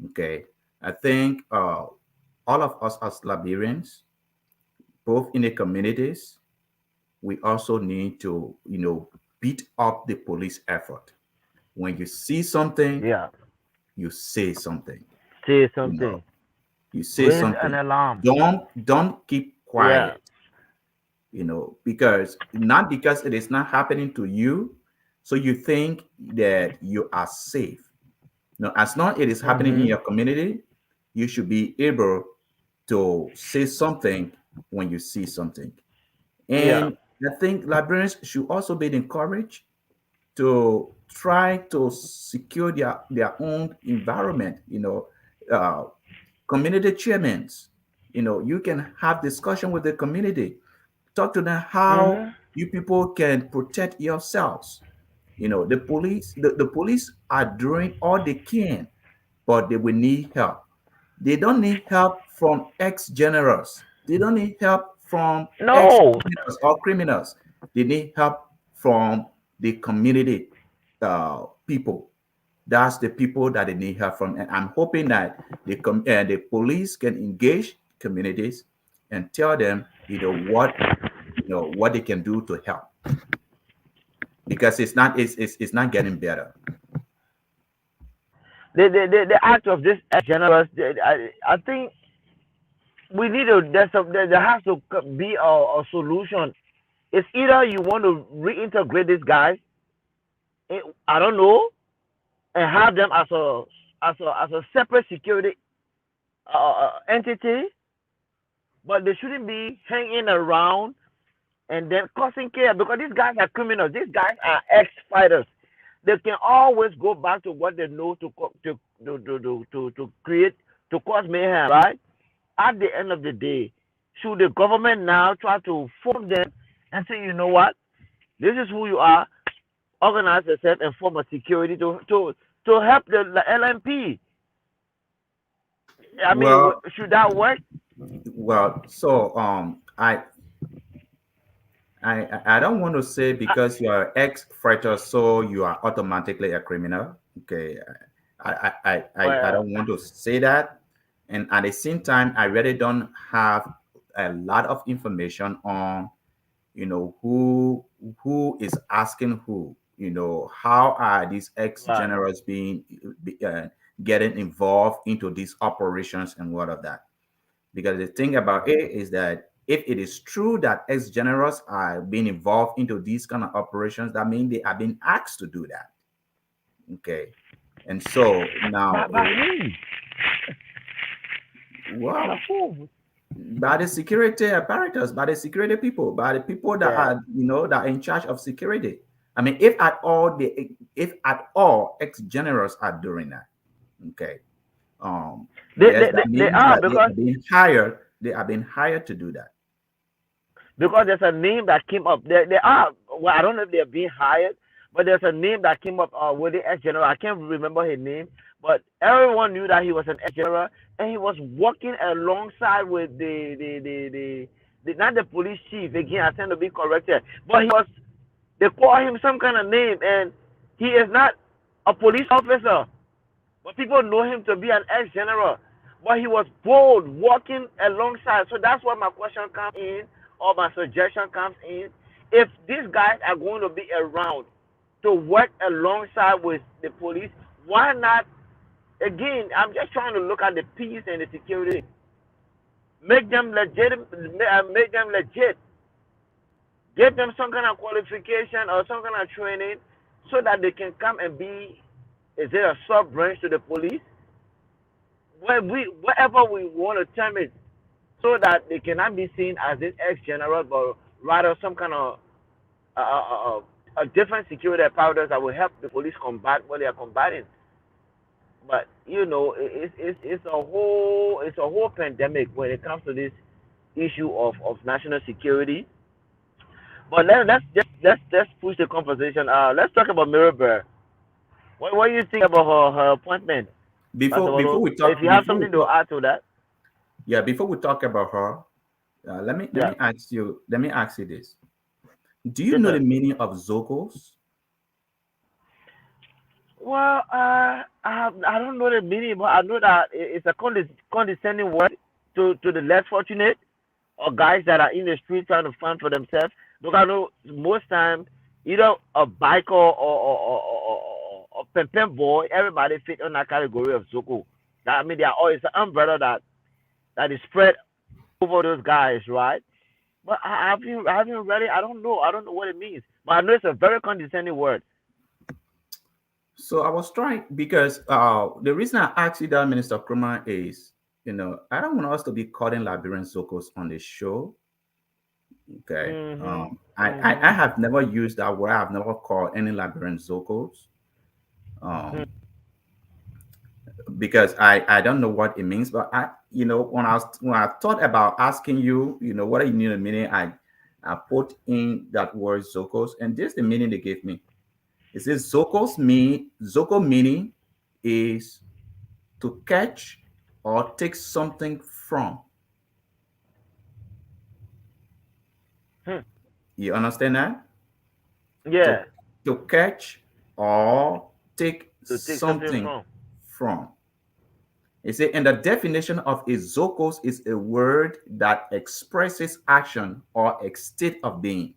[SPEAKER 1] Okay, I think, all of us as Liberians, both in the communities, we also need to beat up the police effort. When you see something,
[SPEAKER 2] yeah,
[SPEAKER 1] you say something.
[SPEAKER 2] say
[SPEAKER 1] You know,
[SPEAKER 2] something.
[SPEAKER 1] you say
[SPEAKER 2] Raise an
[SPEAKER 1] something.
[SPEAKER 2] alarm.
[SPEAKER 1] Don't keep
[SPEAKER 2] Yeah.
[SPEAKER 1] quiet. Because not because it is not happening to you, so you think that you are safe. No, as long it is happening in
[SPEAKER 2] Mhm.
[SPEAKER 1] your community, you should be able to say something when you see something.
[SPEAKER 2] Yeah.
[SPEAKER 1] And I think librarians should also be encouraged to try to secure their own environment. Uh, community chairmen, you can have discussion with the community, talk to them how
[SPEAKER 2] Mhm.
[SPEAKER 1] you people can protect yourselves. The police are doing all they can, but they will need help. They don't need help from ex-generals. They don't need help from
[SPEAKER 2] No,
[SPEAKER 1] ex-criminals or criminals. They need help from the community people. That's the people that they need help from. And I'm hoping that the police can engage communities and tell them, what they can do to help, because it's not getting better.
[SPEAKER 2] the act of this generous. I think we need to. There has to be a solution. It's either you want to reintegrate these guys, I don't know, and have them as a separate security entity, but they shouldn't be hanging around and then causing chaos because these guys are criminals. These guys are ex-fighters. They can always go back to what they know to create to cause mayhem, right? At the end of the day, should the government now try to form them and say, you know what, this is who you are, organize yourself and form a security to help the LMP? I mean,
[SPEAKER 1] Well,
[SPEAKER 2] should that work?
[SPEAKER 1] so I don't want to say
[SPEAKER 2] Uh,
[SPEAKER 1] because you are ex-fighter, so you are automatically a criminal. Okay, I
[SPEAKER 2] well,
[SPEAKER 1] don't want to say that, and at the same time, I really don't have a lot of information on, who is asking who. How are these
[SPEAKER 2] right.
[SPEAKER 1] ex-generals getting involved into these operations and what of that. Because the thing about it is that if it is true that ex-generals are being involved into these kind of operations, that means they are being asked to do that. Okay. And so now,
[SPEAKER 2] But who? But
[SPEAKER 1] well,
[SPEAKER 2] who?
[SPEAKER 1] by the security apparatus, by the security people, by the people that
[SPEAKER 2] Yeah.
[SPEAKER 1] are, that are in charge of security. I mean, if at all ex-generals are doing that, okay. Yes, that
[SPEAKER 2] They
[SPEAKER 1] means
[SPEAKER 2] are
[SPEAKER 1] that they
[SPEAKER 2] because
[SPEAKER 1] are being hired. They are being hired to do that. Okay.
[SPEAKER 2] there's a name that came up. They are, well, I don't know if they're being hired, but there's a name that came up with the ex general. I can't remember his name, but everyone knew that he was an ex general, and he was working alongside with the not the police chief. Again, I tend to be corrected, but he was. They call him some kind of name, and he is not a police officer. But people know him to be an ex-general. But he was bold, walking alongside. So that's where my question comes in, or my suggestion comes in. If these guys are going to be around to work alongside with the police, why not? Again, I'm just trying to look at the peace and the security. Make them legit. Make them legit. Give them some kind of qualification or some kind of training, so that they can come and be. Is it a sub branch to the police? Whatever we want to term it, so that they cannot be seen as this ex general, but rather some kind of uh, uh, uh, a different security apparatus that will help the police combat what they are combating. But it's a whole pandemic when it comes to this issue of national security. But let's push the conversation. Let's talk about Mirabel. What do you think about her appointment? First of
[SPEAKER 1] Before
[SPEAKER 2] all,
[SPEAKER 1] before we
[SPEAKER 2] if
[SPEAKER 1] talk
[SPEAKER 2] you have
[SPEAKER 1] before we
[SPEAKER 2] something to
[SPEAKER 1] talk
[SPEAKER 2] add to that,
[SPEAKER 1] yeah, before we talk about her, let me
[SPEAKER 2] yeah,
[SPEAKER 1] ask you this. Do you
[SPEAKER 2] yes,
[SPEAKER 1] know the
[SPEAKER 2] sir.
[SPEAKER 1] meaning of Zogos?
[SPEAKER 2] Well, I don't know the meaning, but I know that it's a condescending word to the less fortunate or guys that are in the street trying to fend for themselves. Because I know most times either a biker or pimp boy, everybody fit on that category of Zuko. I mean, they are always an umbrella that is spread over those guys, right? But I haven't read it. I don't know. I don't know what it means. But I know it's a very condescending word.
[SPEAKER 1] So I was trying because the reason I asked you that, Minister Kruma, is I don't want us to be calling Liberian Zogos on the show. Okay.
[SPEAKER 2] Mhm.
[SPEAKER 1] I
[SPEAKER 2] Mhm.
[SPEAKER 1] have never used that word. I have never called any Liberian Zocos. Um, because I don't know what it means. But when I thought about asking you, what do you need a meaning, I put in that word Zocos, and this is the meaning they gave me. It says Zoko meaning is to catch or take something from.
[SPEAKER 2] Hmm.
[SPEAKER 1] You understand that? To
[SPEAKER 2] Yeah.
[SPEAKER 1] to catch or take
[SPEAKER 2] To take something
[SPEAKER 1] something
[SPEAKER 2] from.
[SPEAKER 1] from. It says, and the definition of a Zocos is a word that expresses action or a state of being.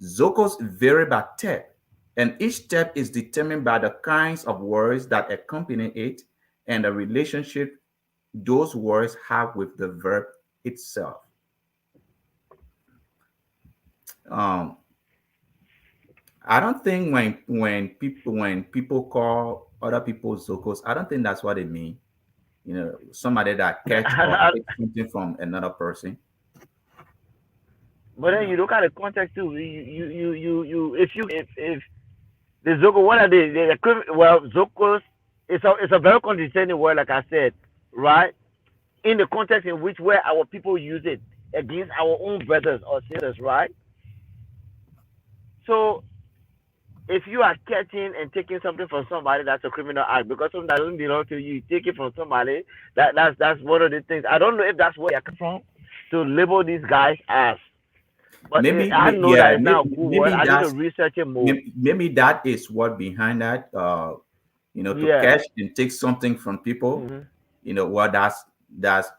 [SPEAKER 1] Zocos vary by step, and each step is determined by the kinds of words that accompany it and the relationship those words have with the verb itself. Um, I don't think when people call other people Zocos, I don't think that's what they mean. Somebody that catch or take something from another person.
[SPEAKER 2] But then
[SPEAKER 1] No.
[SPEAKER 2] you look at the context too. If the Zoko, what are they? Well, Zokos, it's a very condescending word, like I said, right? In the context in which where our people use it against our own brothers or sisters, right? So if you are catching and taking something from somebody, that's a criminal act because something that doesn't belong to you, you take it from somebody. That's one of the things. I don't know if that's where you come from to label these guys as, but I know that
[SPEAKER 1] Yeah,
[SPEAKER 2] it's not a good word.
[SPEAKER 1] maybe
[SPEAKER 2] I need to
[SPEAKER 1] that's
[SPEAKER 2] research it more.
[SPEAKER 1] maybe that is what behind that. To
[SPEAKER 2] Yeah.
[SPEAKER 1] catch and take something from people.
[SPEAKER 2] Hmm.
[SPEAKER 1] Well, that's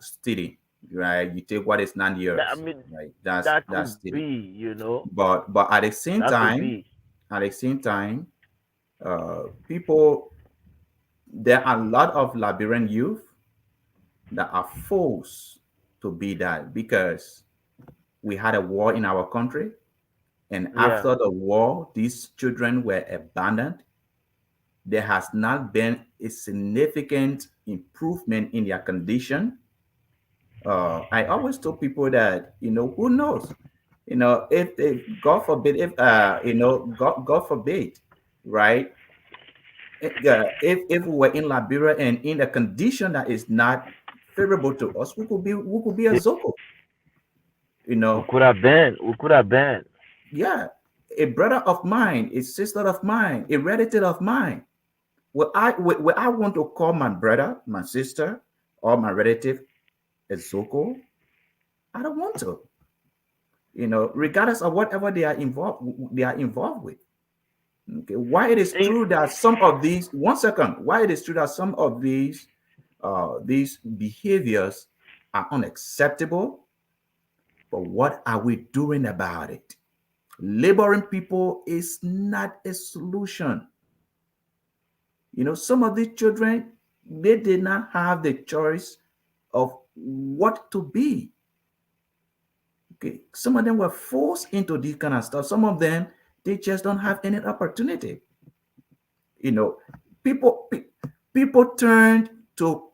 [SPEAKER 1] steady, right? You take what is not
[SPEAKER 2] I
[SPEAKER 1] yours,
[SPEAKER 2] mean,
[SPEAKER 1] right? That's
[SPEAKER 2] that
[SPEAKER 1] that's
[SPEAKER 2] could
[SPEAKER 1] steady.
[SPEAKER 2] be.
[SPEAKER 1] But
[SPEAKER 2] That could be.
[SPEAKER 1] at the same time, people there are a lot of Liberian youth that are forced to be that because we had a war in our country, and
[SPEAKER 2] Yeah.
[SPEAKER 1] after the war, these children were abandoned. There has not been a significant improvement in their condition. I always tell people that, who knows, if God forbid, if God forbid, right? If we were in Liberia and in a condition that is not favorable to us, we could be a Zoko, you
[SPEAKER 2] We
[SPEAKER 1] know.
[SPEAKER 2] could have been. We could have been.
[SPEAKER 1] Yeah, a brother of mine, a sister of mine, a relative of mine. Will I want to call my brother, my sister, or my relative a Zoko? I don't want to, regardless of whatever they are involved with. Okay, why it is
[SPEAKER 2] And
[SPEAKER 1] true that some of these one second, why it is true that some of these behaviors are unacceptable, but what are we doing about it? Laboring people is not a solution. Some of these children, they did not have the choice of what to be. Okay, some of them were forced into this kind of stuff. Some of them, they just don't have any opportunity. You know, people people turned to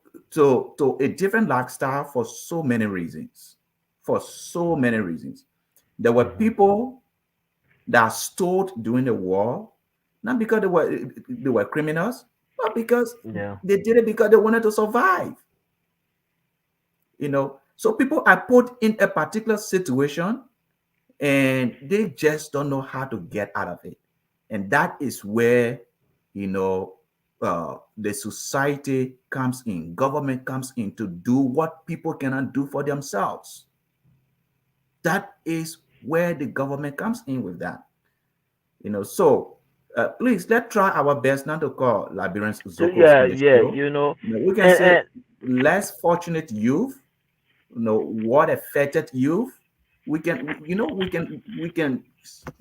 [SPEAKER 1] a different lifestyle for so many reasons. For so many reasons, there were
[SPEAKER 2] Mhm.
[SPEAKER 1] people that stole during the war, not because they were criminals, but because
[SPEAKER 2] Yeah.
[SPEAKER 1] they did it because they wanted to survive. So people are put in a particular situation and they just don't know how to get out of it. And that is where, the society comes in, government comes in to do what people cannot do for themselves. That is where the government comes in with that. So please, let's try our best not to call Liberians Zocos
[SPEAKER 2] Yeah.
[SPEAKER 1] on the
[SPEAKER 2] Yeah.
[SPEAKER 1] show. We can
[SPEAKER 2] And,
[SPEAKER 1] say
[SPEAKER 2] and
[SPEAKER 1] less fortunate youth, what affected youth. We can, you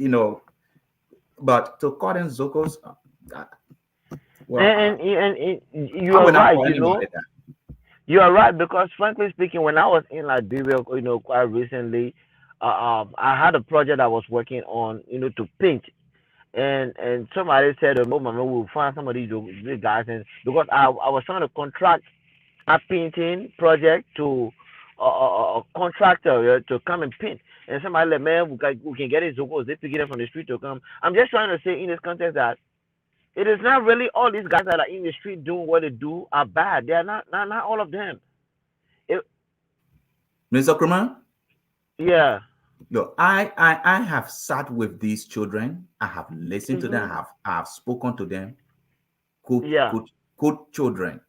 [SPEAKER 1] know, but to call them Zocos, uh, well,
[SPEAKER 2] you
[SPEAKER 1] I
[SPEAKER 2] are
[SPEAKER 1] will not
[SPEAKER 2] right.
[SPEAKER 1] call anybody that.
[SPEAKER 2] You are right because frankly speaking, when I was in Liberia, quite recently, I had a project I was working on, to paint, and somebody said, "Oh, mama, we'll find some of these guys," and because I was trying to contract a painting project to a contractor to come and paint, and somebody like, man, we can get his locals. They pick it up from the street to come. I'm just trying to say in this context that it is not really all these guys that are in the street doing what they do are bad. They are not all of them. It,
[SPEAKER 1] Mr. Kramer,
[SPEAKER 2] yeah.
[SPEAKER 1] look, I have sat with these children. I have listened to them.
[SPEAKER 2] Mhm.
[SPEAKER 1] I have spoken to them. Good,
[SPEAKER 2] Yeah.
[SPEAKER 1] good, good children.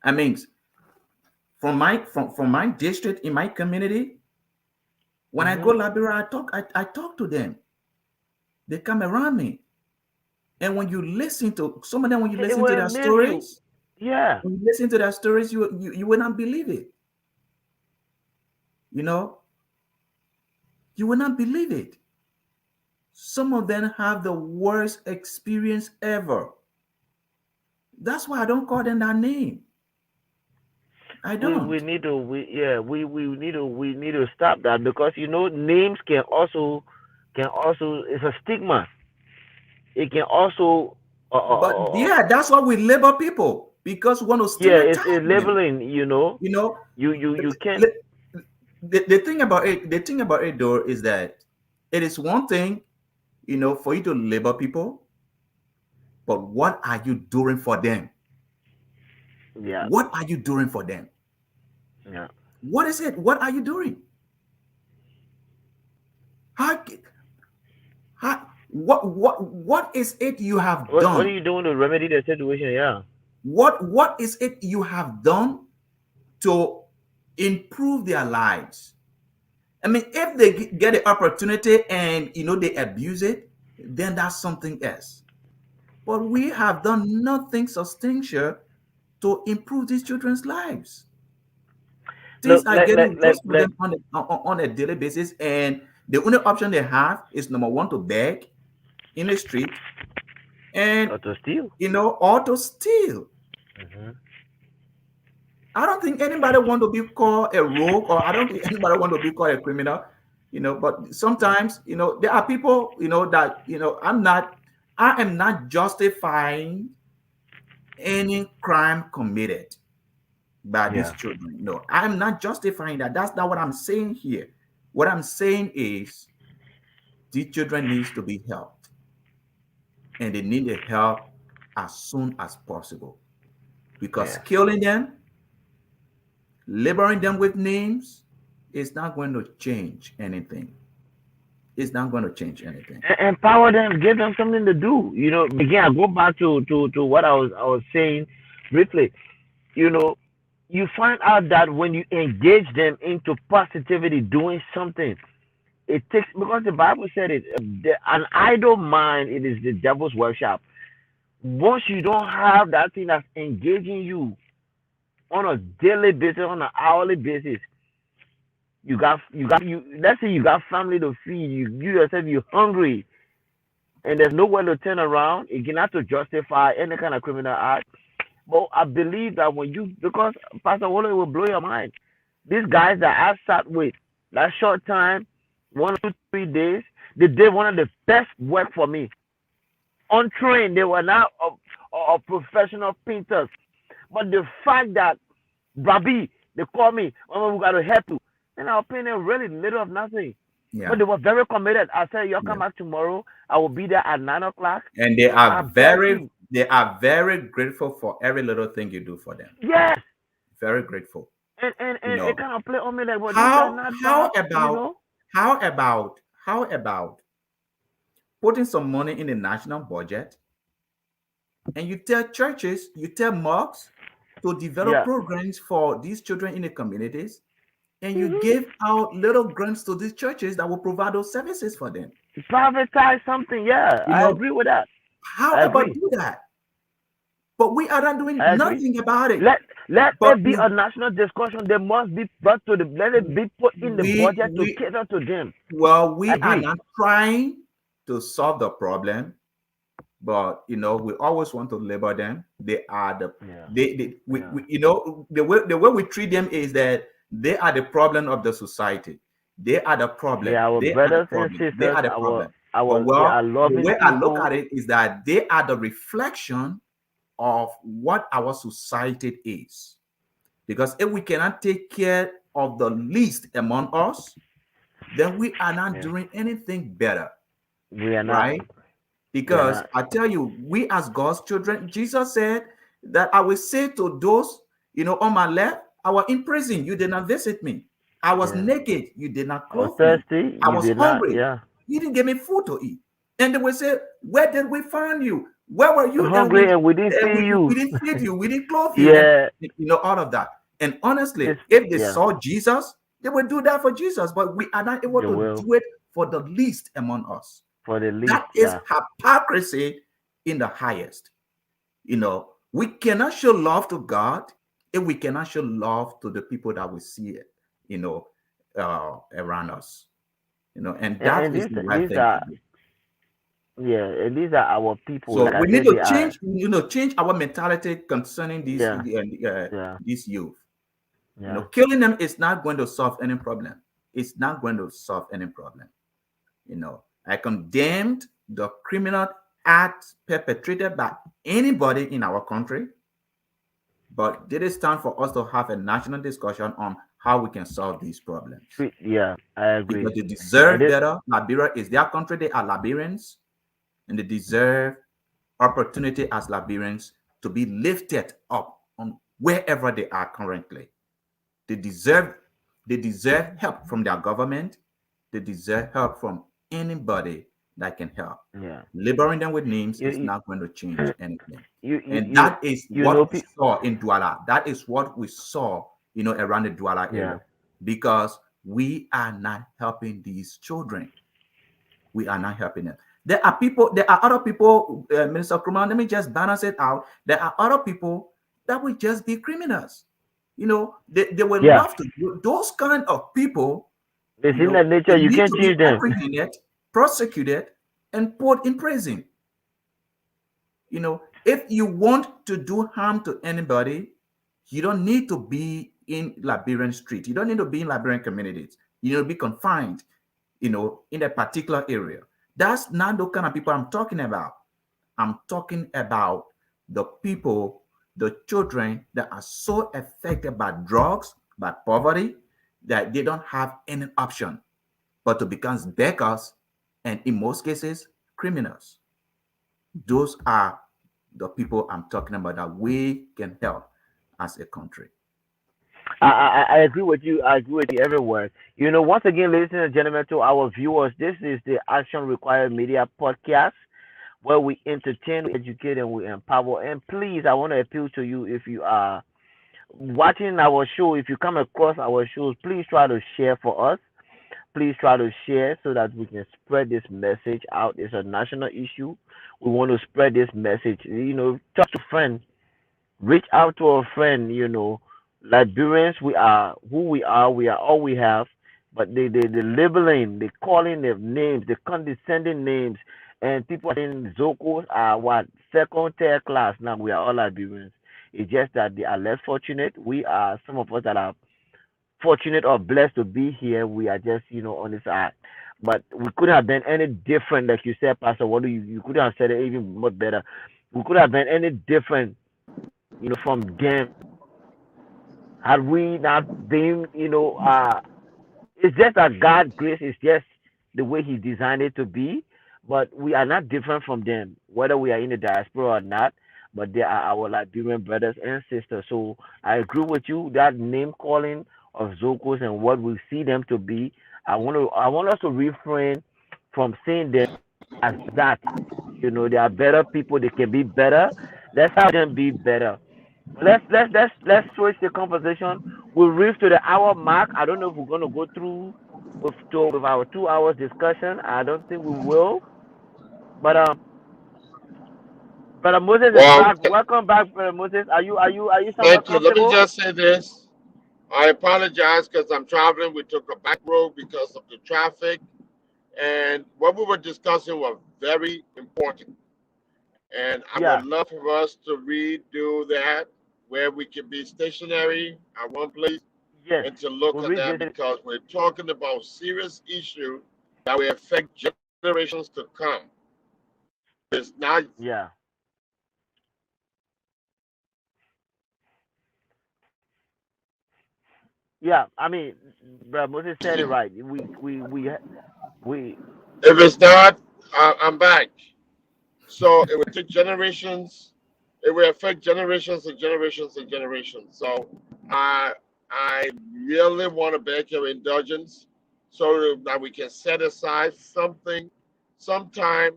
[SPEAKER 1] I mean, from my district in my community, when I go
[SPEAKER 2] Mhm.
[SPEAKER 1] Liberia, I talk to them. They come around me. And when you listen to some of them, when you
[SPEAKER 2] It
[SPEAKER 1] listen to
[SPEAKER 2] will
[SPEAKER 1] their
[SPEAKER 2] amaze you.
[SPEAKER 1] stories,
[SPEAKER 2] Yeah.
[SPEAKER 1] when you listen to their stories, you will not believe it. You know, you will not believe it. Some of them have the worst experience ever. That's why I don't call them that name. I
[SPEAKER 2] We
[SPEAKER 1] don't.
[SPEAKER 2] need to we need to stop that because names can also it's a stigma. It can also
[SPEAKER 1] But yeah, that's why we label people because we want to
[SPEAKER 2] yeah,
[SPEAKER 1] stereotype
[SPEAKER 2] it's
[SPEAKER 1] them.
[SPEAKER 2] labeling.
[SPEAKER 1] You know,
[SPEAKER 2] You can't.
[SPEAKER 1] the, the thing about it, though, is that it is one thing, for you to label people, but what are you doing for them?
[SPEAKER 2] Yeah.
[SPEAKER 1] What are you doing for them?
[SPEAKER 2] Yeah.
[SPEAKER 1] What is it? What are you doing? How, what is it you have
[SPEAKER 2] What are
[SPEAKER 1] done?
[SPEAKER 2] you doing to remedy the situation? Yeah.
[SPEAKER 1] What is it you have done to improve their lives? I mean, if they get the opportunity and they abuse it, then that's something else. But we have done nothing substantial to improve these children's lives. Things
[SPEAKER 2] Look,
[SPEAKER 1] are getting worse for them on a daily basis, and the only option they have is number one to beg in the street, and
[SPEAKER 2] to steal.
[SPEAKER 1] or to steal.
[SPEAKER 2] Hmm.
[SPEAKER 1] I don't think anybody want to be called a rogue, or I don't think anybody want to be called a criminal. But sometimes there are people that I am not justifying any crime committed by these
[SPEAKER 2] Yeah.
[SPEAKER 1] children. No, I'm not justifying that. That's not what I'm saying here. What I'm saying is these children needs to be helped, and they need the help as soon as possible, because
[SPEAKER 2] Yes.
[SPEAKER 1] killing them, laboring them with names, is not going to change anything. It's not going to change anything.
[SPEAKER 2] Empower them, give them something to do. Again, I go back to what I was saying briefly. You know, you find out that when you engage them into positivity, doing something, it takes because the Bible said it. An idle mind, it is the devil's workshop. Once you don't have that thing that's engaging you on a daily basis, on an hourly basis, you. Let's say you got family to feed. You yourself you hungry, and there's nowhere to turn around. You cannot to justify any kind of criminal act. But I believe that when you because Pastor Wolo will blow your mind. These guys that I sat with that short time, 1 2 3 days, they did one of the best work for me. Untrained, they were not professional painters. But the fact that Brabi, they call me, oh, we got to help you. And I was paying them really little of nothing. But
[SPEAKER 1] Yeah.
[SPEAKER 2] they were very committed. I said, y'all come
[SPEAKER 1] Yeah.
[SPEAKER 2] back tomorrow. I will be there at 9 o'clock.
[SPEAKER 1] And
[SPEAKER 2] I bet you.
[SPEAKER 1] they are very grateful for every little thing you do for them.
[SPEAKER 2] Yes.
[SPEAKER 1] Very grateful.
[SPEAKER 2] And
[SPEAKER 1] You
[SPEAKER 2] it
[SPEAKER 1] know,
[SPEAKER 2] kind of play on me like, well, this guy
[SPEAKER 1] how
[SPEAKER 2] not
[SPEAKER 1] how
[SPEAKER 2] bad,
[SPEAKER 1] about how about how about putting some money in the national budget, and you tell mosques to develop
[SPEAKER 2] Yeah.
[SPEAKER 1] programs for these children in the communities, and you
[SPEAKER 2] Hmm.
[SPEAKER 1] give out little grants to these churches that will provide those services for them.
[SPEAKER 2] Privatize something. Yeah,
[SPEAKER 1] You
[SPEAKER 2] I
[SPEAKER 1] know,
[SPEAKER 2] agree with that.
[SPEAKER 1] how
[SPEAKER 2] I
[SPEAKER 1] about
[SPEAKER 2] agree.
[SPEAKER 1] do that? But we are not doing
[SPEAKER 2] I agree.
[SPEAKER 1] nothing about it.
[SPEAKER 2] Let
[SPEAKER 1] But
[SPEAKER 2] it be a national discussion. They must be brought to the. Let it be put in the budget to
[SPEAKER 1] we
[SPEAKER 2] cater to them. I
[SPEAKER 1] we are
[SPEAKER 2] agree.
[SPEAKER 1] not trying to solve the problem, but we always want to label them. They are the
[SPEAKER 2] Yeah.
[SPEAKER 1] we
[SPEAKER 2] Yeah.
[SPEAKER 1] the way we treat them is that they are the problem of the society. They are the
[SPEAKER 2] They
[SPEAKER 1] problem.
[SPEAKER 2] are our
[SPEAKER 1] They are the
[SPEAKER 2] brothers and
[SPEAKER 1] problem. They
[SPEAKER 2] sisters.
[SPEAKER 1] are the
[SPEAKER 2] Our
[SPEAKER 1] problem. But
[SPEAKER 2] our they
[SPEAKER 1] well,
[SPEAKER 2] are
[SPEAKER 1] the
[SPEAKER 2] loving
[SPEAKER 1] way I look
[SPEAKER 2] people.
[SPEAKER 1] at it is that they are the reflection of what our society is. Because if we cannot take care of the least among us, then we are not
[SPEAKER 2] Yeah.
[SPEAKER 1] doing anything better,
[SPEAKER 2] We are not.
[SPEAKER 1] right?
[SPEAKER 2] We are
[SPEAKER 1] Because
[SPEAKER 2] not.
[SPEAKER 1] I tell you, we as God's children, Jesus said that I will say to those, on my left, I was in prison, you did not visit me. I was
[SPEAKER 2] Yeah.
[SPEAKER 1] naked, you did not
[SPEAKER 2] I was
[SPEAKER 1] clothe me.
[SPEAKER 2] thirsty.
[SPEAKER 1] I
[SPEAKER 2] You
[SPEAKER 1] was
[SPEAKER 2] did not.
[SPEAKER 1] hungry,
[SPEAKER 2] Yeah.
[SPEAKER 1] you didn't give me food to eat. And they will say, where did we find you? Where were you? And
[SPEAKER 2] Hungry and we didn't
[SPEAKER 1] and
[SPEAKER 2] see
[SPEAKER 1] we
[SPEAKER 2] you.
[SPEAKER 1] didn't feed you, we didn't clothe you, and
[SPEAKER 2] Yeah.
[SPEAKER 1] all of that. And honestly,
[SPEAKER 2] This.
[SPEAKER 1] if they
[SPEAKER 2] Yeah.
[SPEAKER 1] saw Jesus, they would do that for Jesus, but we are not able
[SPEAKER 2] They
[SPEAKER 1] to
[SPEAKER 2] will
[SPEAKER 1] do it for the least among us.
[SPEAKER 2] for the least.
[SPEAKER 1] That is
[SPEAKER 2] Yeah.
[SPEAKER 1] hypocrisy in the highest. We cannot show love to God if we cannot show love to the people that we see, you know, around us. And that
[SPEAKER 2] And
[SPEAKER 1] is the right
[SPEAKER 2] these
[SPEAKER 1] thing to
[SPEAKER 2] are,
[SPEAKER 1] do.
[SPEAKER 2] yeah, and these are our people.
[SPEAKER 1] So
[SPEAKER 2] Like I
[SPEAKER 1] we need
[SPEAKER 2] said,
[SPEAKER 1] to
[SPEAKER 2] they are.
[SPEAKER 1] change our mentality concerning
[SPEAKER 2] Yeah. Yeah.
[SPEAKER 1] these youth.
[SPEAKER 2] Yeah.
[SPEAKER 1] Killing them is not going to solve any problem. It's not going to solve any problem. I condemned the criminal acts perpetrated by anybody in our country, but it is time for us to have a national discussion on how we can solve these problems
[SPEAKER 2] Yeah. I
[SPEAKER 1] because
[SPEAKER 2] agree.
[SPEAKER 1] they
[SPEAKER 2] And
[SPEAKER 1] deserve
[SPEAKER 2] it.
[SPEAKER 1] better. Liberia is their country. They are Liberians, and they deserve opportunity as Liberians to be lifted up on wherever they are currently. They deserve they deserve help from their government. They deserve help from anybody that can help.
[SPEAKER 2] Yeah.
[SPEAKER 1] Laboring them with names is
[SPEAKER 2] You.
[SPEAKER 1] not going to change anything.
[SPEAKER 2] You. You.
[SPEAKER 1] And
[SPEAKER 2] You.
[SPEAKER 1] that is
[SPEAKER 2] You know.
[SPEAKER 1] what we saw in Douala. That is what we saw, around the Douala area.
[SPEAKER 2] Yeah.
[SPEAKER 1] Because we are not helping these children. We are not helping them. There are other people, Minister Krumah, let me just balance it out. There are other people that will just be criminals. They will
[SPEAKER 2] Yeah.
[SPEAKER 1] love to do those kind of people,
[SPEAKER 2] It's in that
[SPEAKER 1] they
[SPEAKER 2] nature. You
[SPEAKER 1] need
[SPEAKER 2] can't
[SPEAKER 1] to be
[SPEAKER 2] change them.
[SPEAKER 1] apprehended, prosecuted, and put in prison. If you want to do harm to anybody, you don't need to be in Liberian street. You don't need to be in Liberian communities. You need to be confined, in a particular area. That's not the kind of people I'm talking about. I'm talking about the people, the children that are so affected by drugs, by poverty, that they don't have any option but to become beggars and, in most cases, criminals. Those are the people I'm talking about that we can help as a country.
[SPEAKER 2] I agree with you. I agree with you everywhere. Once again, ladies and gentlemen, to our viewers, this is the Action Required Media podcast where we entertain, we educate, and we empower. And please, I want to appeal to you if you are watching our show, if you come across our shows, please try to share for us. Please try to share so that we can spread this message out. It's a national issue. We want to spread this message. Talk to friends, reach out to a friend. Liberians, we are who we are all we have. But the labeling, the calling the names, the condescending names, and people saying Zokos are what second, third class. Now we are all Liberians. It's just that they are less fortunate. We are some of us that are fortunate or blessed to be here. We are just on this side. But we couldn't have been any different, like you said, Pastor. What do you couldn't have said it even much better. We could have been any different, from them had we not been, it's just that God's grace is just the way He designed it to be. But we are not different from them, whether we are in the diaspora or not. But they are our Liberian brothers and sisters. So I agree with you. That name calling of Zokos and what we see them to be, I want us to refrain from seeing them as that. They are better people. They can be better. Let's have them be better. Let's switch the conversation. We'll reach to the hour mark. I don't know if we're gonna go through with our 2 hours discussion. I don't think we will. But Brother Moses is
[SPEAKER 3] Well,
[SPEAKER 2] back. Welcome back, Brother Moses. Are you somewhere
[SPEAKER 3] thank you. Let me
[SPEAKER 2] comfortable?
[SPEAKER 3] just say this. I apologize because I'm traveling. We took a back road because of the traffic. And what we were discussing was very important. And I would
[SPEAKER 2] Yeah.
[SPEAKER 3] love for us to redo that where we can be stationary at one place
[SPEAKER 2] Yes.
[SPEAKER 3] and to look
[SPEAKER 2] We'll
[SPEAKER 3] at that
[SPEAKER 2] revisit.
[SPEAKER 3] because we're talking about serious issue that will affect generations to come. It's not
[SPEAKER 2] Yeah. Yeah, I mean, Brother Moses said it right. We
[SPEAKER 3] If it's not, I'm back. So it will take generations. It will affect generations and generations and generations. So I I really want to beg your indulgence so that we can set aside something, sometime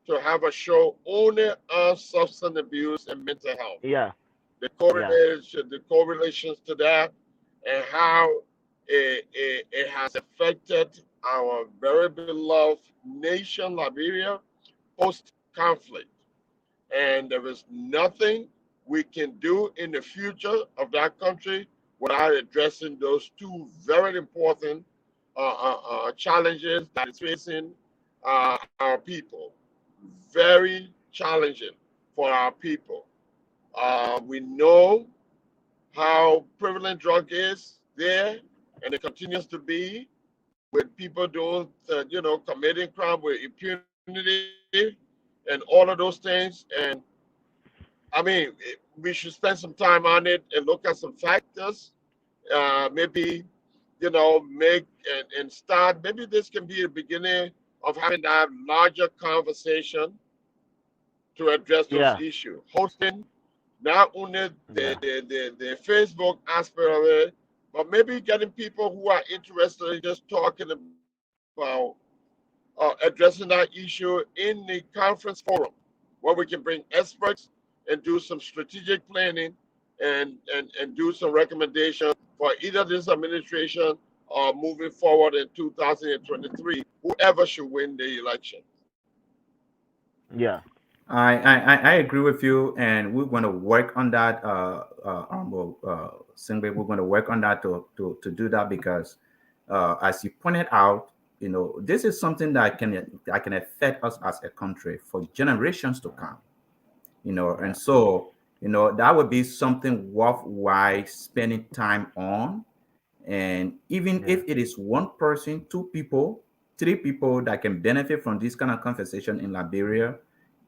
[SPEAKER 3] to have a show only on substance abuse and mental health.
[SPEAKER 2] yeah, yeah,
[SPEAKER 3] The correlations to that, and how it has affected our very beloved nation, Liberia, post conflict. And there is nothing we can do in the future of that country without addressing those two very important challenges that is facing our people. Very challenging for our people. We know how prevalent drug is there, and it continues to be with people doing, committing crime with impunity and all of those things. And I mean, we should spend some time on it and look at some factors. Maybe, make and start. Maybe this can be a beginning of having that larger conversation to address those
[SPEAKER 2] yeah,
[SPEAKER 3] issues. Hosting not only
[SPEAKER 2] yeah,
[SPEAKER 3] the Facebook aspect of it, but maybe getting people who are interested in just talking about addressing that issue in the conference forum, where we can bring experts and do some strategic planning and do some recommendations for either this administration or moving forward in 2023, whoever should win the election.
[SPEAKER 2] yeah,
[SPEAKER 1] I agree with you, and we're going to work on that. Singbe, we're going to work on that to do that because, as you pointed out, this is something that can affect us as a country for generations to come. And
[SPEAKER 2] yeah,
[SPEAKER 1] so that would be something worthwhile spending time on. And even
[SPEAKER 2] yeah.
[SPEAKER 1] if it is one person, two people, three people that can benefit from this kind of conversation in Liberia,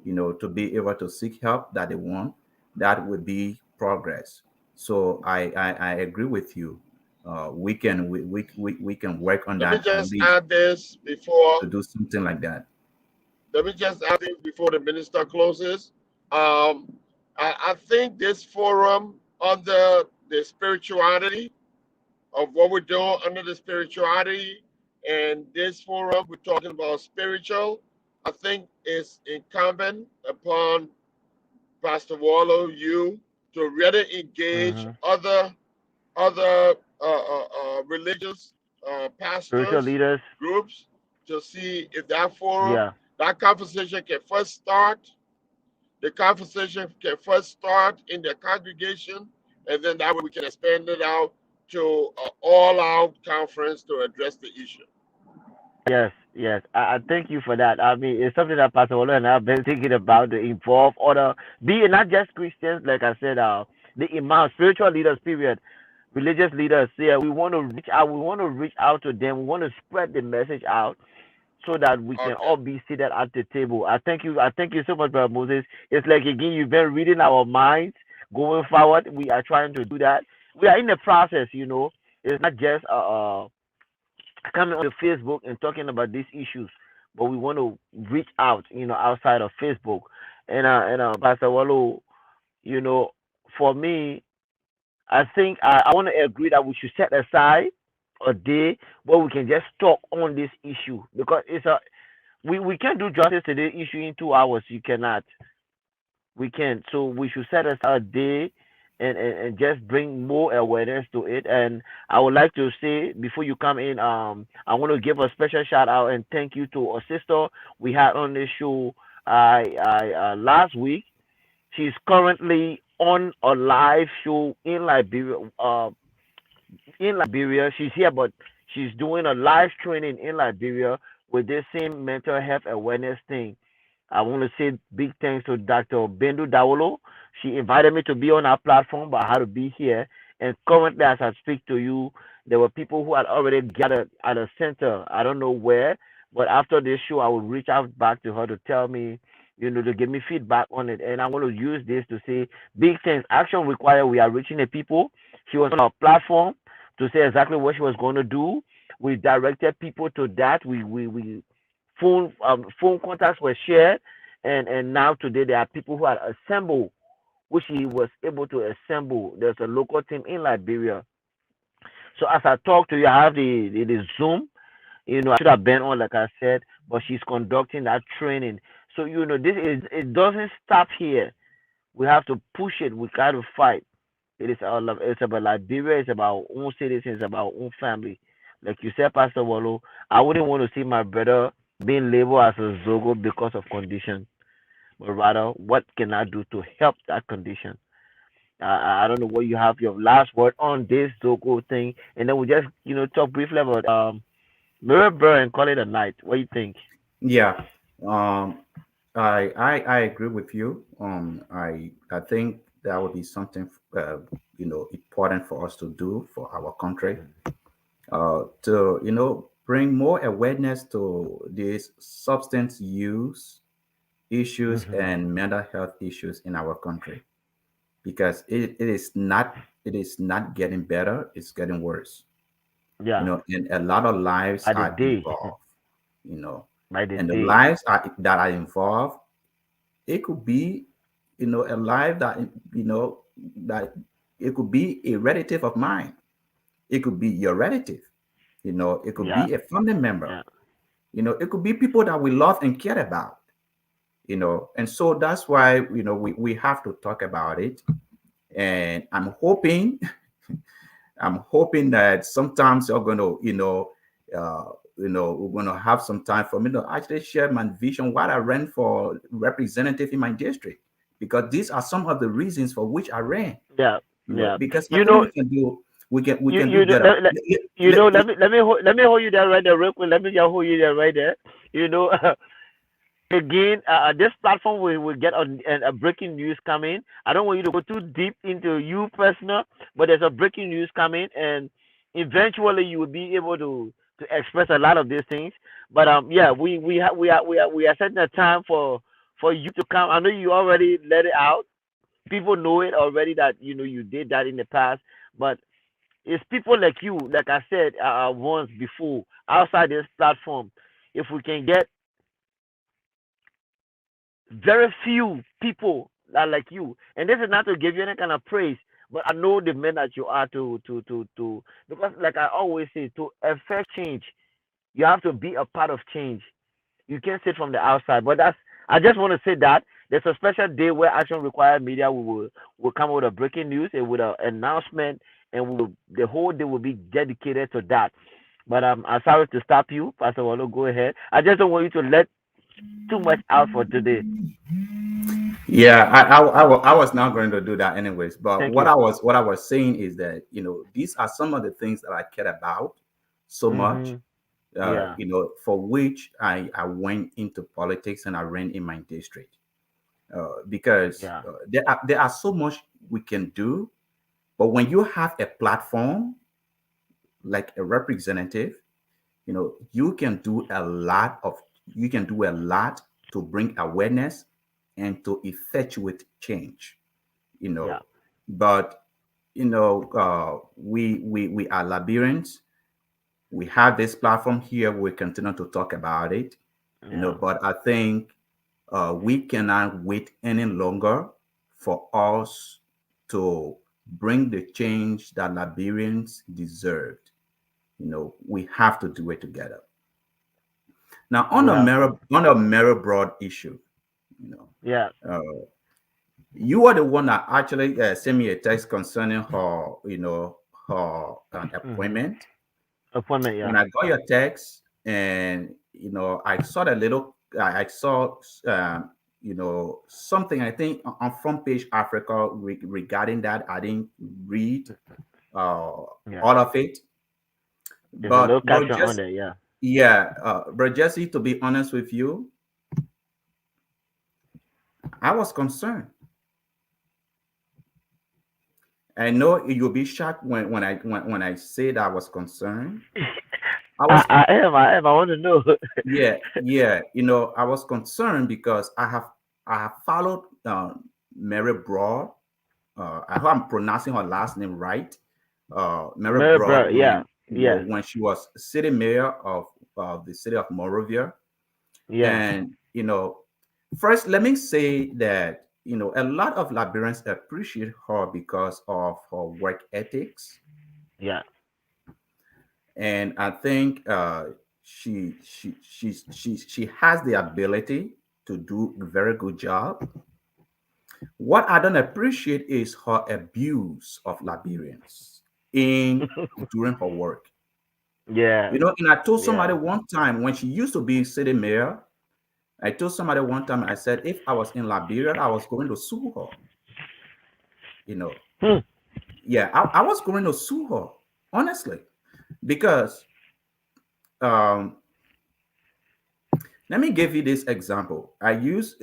[SPEAKER 1] to be able to seek help that they want, that would be progress. So I agree with you. We can work on
[SPEAKER 3] Let me
[SPEAKER 1] that at
[SPEAKER 3] just
[SPEAKER 1] least
[SPEAKER 3] add this before
[SPEAKER 1] to do something like that.
[SPEAKER 3] Let me just add this before the minister closes. I think this forum under the spirituality of what we're doing under the spirituality, and this forum we're talking about spiritual, I think is incumbent upon Pastor Wallow, you, to really engage
[SPEAKER 2] Hmm.
[SPEAKER 3] other religious
[SPEAKER 2] Spiritual
[SPEAKER 3] pastors
[SPEAKER 2] leaders.
[SPEAKER 3] groups to see if that forum,
[SPEAKER 2] Yeah.
[SPEAKER 3] that conversation can first start. The conversation can first start in the congregation, and then that way we can expand it out to an all-out conference to address the issue.
[SPEAKER 2] Yes, yes. I thank you for that. I mean, it's something that Pastor Olo and I have been thinking about to involve other, be it not just Christians, like I said, the imams, spiritual leaders, period, religious leaders. Yeah, we want to reach out. We want to reach out to them. We want to spread the message out so that we can
[SPEAKER 3] Okay.
[SPEAKER 2] all be seated at the table. I thank you. I thank you so much, Brother Moses. It's like again, you've been reading our minds going forward. We are trying to do that. We are in the process. It's not just coming on the Facebook and talking about these issues, but we want to reach out, outside of Facebook. And Pastor Wallo, you know, for me, I think I want to agree that we should set aside a day where we can just talk on this issue because we can't do justice to the issue in 2 hours. You cannot. We can't. So we should set aside a day and just bring more awareness to it. And I would like to say before you come in, I want to give a special shout out and thank you to a sister we had on this show last week. She's currently on a live show in Liberia. She's here, but she's doing a live training in Liberia with this same mental health awareness thing. I want to say big thanks to Dr. Bendu Dawolo. She invited me to be on our platform, but I had to be here. And currently, as I speak to you, there were people who had already gathered at a center. I don't know where, but after this show, I will reach out back to her to tell me, to give me feedback on it. And I want to use this to say big things. Action required. We are reaching the people. She was on our platform. to say exactly what she was going to do. We directed people to that. We phone contacts were shared, and now today there are people who are assembled, which he was able to assemble. There's a local team in Liberia. So as I talk to you, I have the Zoom. I should have been on, like I said, but she's conducting that training. So this is it doesn't stop here. We have to push it. We got to fight. It's about Liberia. It's about our own citizens. It's about our own family. Like you said, Pastor Wallo, I wouldn't want to see my brother being labeled as a Zogo because of condition, but rather what can I do to help that condition? I don't know what you have your last word on this Zogo thing, and then we just talk briefly about Mirror Burr and call it a night. What do you think?
[SPEAKER 1] Yeah. Um, I agree with you. I think that would be something important for us to do for our country. To bring more awareness to these substance use issues
[SPEAKER 2] Mm-hmm.
[SPEAKER 1] and mental health issues in our country, because it is not getting better, it's getting worse.
[SPEAKER 2] Yeah,
[SPEAKER 1] And a lot of lives
[SPEAKER 2] by the
[SPEAKER 1] are
[SPEAKER 2] day,
[SPEAKER 1] involved, you know
[SPEAKER 2] by the
[SPEAKER 1] and the
[SPEAKER 2] day.
[SPEAKER 1] lives that are involved, it could be a life you know that it could be a relative of mine, it could be your relative, it could
[SPEAKER 2] Yeah,
[SPEAKER 1] be a family member,
[SPEAKER 2] yeah,
[SPEAKER 1] it could be people that we love and care about, and so that's why we have to talk about it. And I'm hoping that sometimes you're going to we're going to have some time for me to actually share my vision, what I ran for representative in my district, because these are some of the reasons for which I ran,
[SPEAKER 2] yeah, yeah.
[SPEAKER 1] because I
[SPEAKER 2] You
[SPEAKER 1] think
[SPEAKER 2] know,
[SPEAKER 1] we can do
[SPEAKER 2] you know,
[SPEAKER 1] better.
[SPEAKER 2] let me hold you there right there real quick. Let me just hold you there right there. You know, again, this platform will get a breaking news coming. I don't want you to go too deep into you personal, but there's a breaking news coming, and eventually you will be able to express a lot of these things. But yeah, we are setting a time for you to come. I know you already let it out. People know it already that you did that in the past, but it's people like you, like I said once before, outside this platform. If we can get very few people that like you, and this is not to give you any kind of praise, but I know the men that you are to because like I always say, to affect change, you have to be a part of change. You can't sit from the outside. But that's I just want to say that there's a special day where Action Required Media will come with a breaking news and with an announcement, and the whole day will be dedicated to that. But I'm sorry to stop you, Pastor Wallo. Go ahead. I just don't want you to let too much out for today.
[SPEAKER 1] Yeah, I was not going to do that anyways. But
[SPEAKER 2] Thank
[SPEAKER 1] what
[SPEAKER 2] you.
[SPEAKER 1] I was saying is that these are some of the things that I care about so much,
[SPEAKER 2] Mhm. Yeah.
[SPEAKER 1] for which I went into politics and I ran in my district, because
[SPEAKER 2] Yeah.
[SPEAKER 1] there are so much we can do. But when you have a platform like a representative, you can do a lot to bring awareness and to effectuate change. you
[SPEAKER 2] Yeah.
[SPEAKER 1] know but we are Liberians. We have this platform here, we continue to talk about it,
[SPEAKER 2] Yeah.
[SPEAKER 1] but I think we cannot wait any longer for us to bring the change that Liberians deserved. We have to do it together. Now,
[SPEAKER 2] We have to.
[SPEAKER 1] on a mere broad issue, you know,
[SPEAKER 2] Yeah.
[SPEAKER 1] uh, you are the one that actually sent me a text concerning her
[SPEAKER 2] Mhm.
[SPEAKER 1] appointment.
[SPEAKER 2] Appointment.
[SPEAKER 1] When
[SPEAKER 2] Yeah.
[SPEAKER 1] I got your text, and I saw the little, I saw something, I think on Front Page Africa regarding that. I didn't read all
[SPEAKER 2] Yeah.
[SPEAKER 1] of it,
[SPEAKER 2] There's a little
[SPEAKER 1] but bro,
[SPEAKER 2] caption on
[SPEAKER 1] just
[SPEAKER 2] there. Yeah.
[SPEAKER 1] yeah, bro, Jesse, to be honest with you, I was concerned. I know you'll be shocked when I said I was concerned. I
[SPEAKER 2] I,
[SPEAKER 1] was
[SPEAKER 2] I am. I am. I want to know.
[SPEAKER 1] Yeah, yeah. I was concerned because I have followed Mary Broad. I hope I'm pronouncing her last name right. Mary Broad
[SPEAKER 2] Mirabel, yeah, yeah,
[SPEAKER 1] when she was city mayor of the city of Monrovia.
[SPEAKER 2] yeah,
[SPEAKER 1] And first let me say that a lot of Liberians appreciate her because of her work ethics,
[SPEAKER 2] yeah.
[SPEAKER 1] and I think she has the ability to do a very good job. What I don't appreciate is her abuse of Liberians in during her work.
[SPEAKER 2] Yeah,
[SPEAKER 1] And I told somebody
[SPEAKER 2] yeah.
[SPEAKER 1] one time when she used to be city mayor, I told somebody one time, I said, if I was in Liberia, I was going to sue her. You know,
[SPEAKER 2] Hmm.
[SPEAKER 1] yeah, I was going to sue her, honestly, because um, let me give you this example. I use,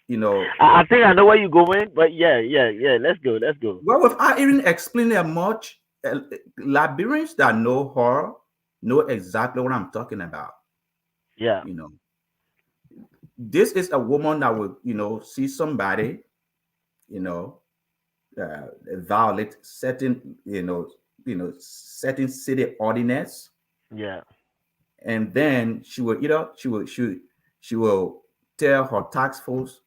[SPEAKER 1] you know,
[SPEAKER 2] I think I know where you're going, but yeah, yeah, yeah. Let's go, let's go.
[SPEAKER 1] well, without even explaining it much, Liberians that know her know exactly what I'm talking about.
[SPEAKER 2] Yeah,
[SPEAKER 1] You know, this is a woman that will, see somebody, you know, violate certain, certain city ordinance,
[SPEAKER 2] yeah.
[SPEAKER 1] and then she will tell her tax force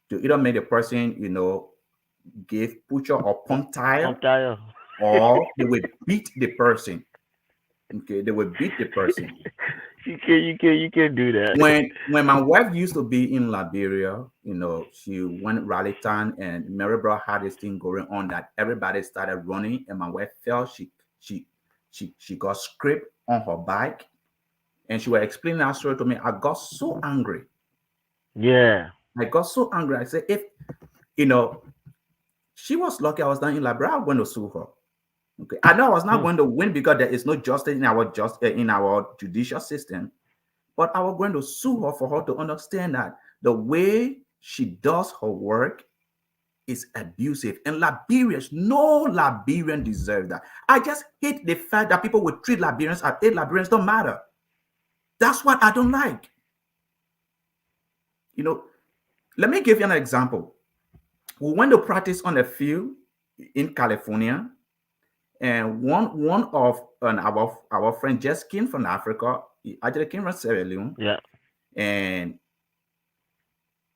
[SPEAKER 1] to either make the person, give push or pump tire,
[SPEAKER 2] Pump tire.
[SPEAKER 1] or they will beat the person. Okay, they will beat the person.
[SPEAKER 2] You can do that.
[SPEAKER 1] When my wife used to be in Liberia, she went rally town, and Maryborough had this thing going on that everybody started running, and my wife fell. She she got scraped on her bike, and she was explaining that story to me. I got so angry.
[SPEAKER 2] Yeah,
[SPEAKER 1] I got so angry. I said, if you know, she was lucky I was not in Liberia, I'm going to sue her. Okay, I know I was not
[SPEAKER 2] hmm.
[SPEAKER 1] going to win because there is no justice in our in our judicial system. But I was going to sue her for her to understand that the way she does her work is abusive. And Liberians, no Liberian deserves that. I just hate the fact that people would treat Liberians as if Liberians don't matter. That's what I don't like. You know, let me give you an example. We went to practice on a field in California, and one of our friend just came from Africa. He actually came from Sierra Leone,
[SPEAKER 2] Yeah.
[SPEAKER 1] and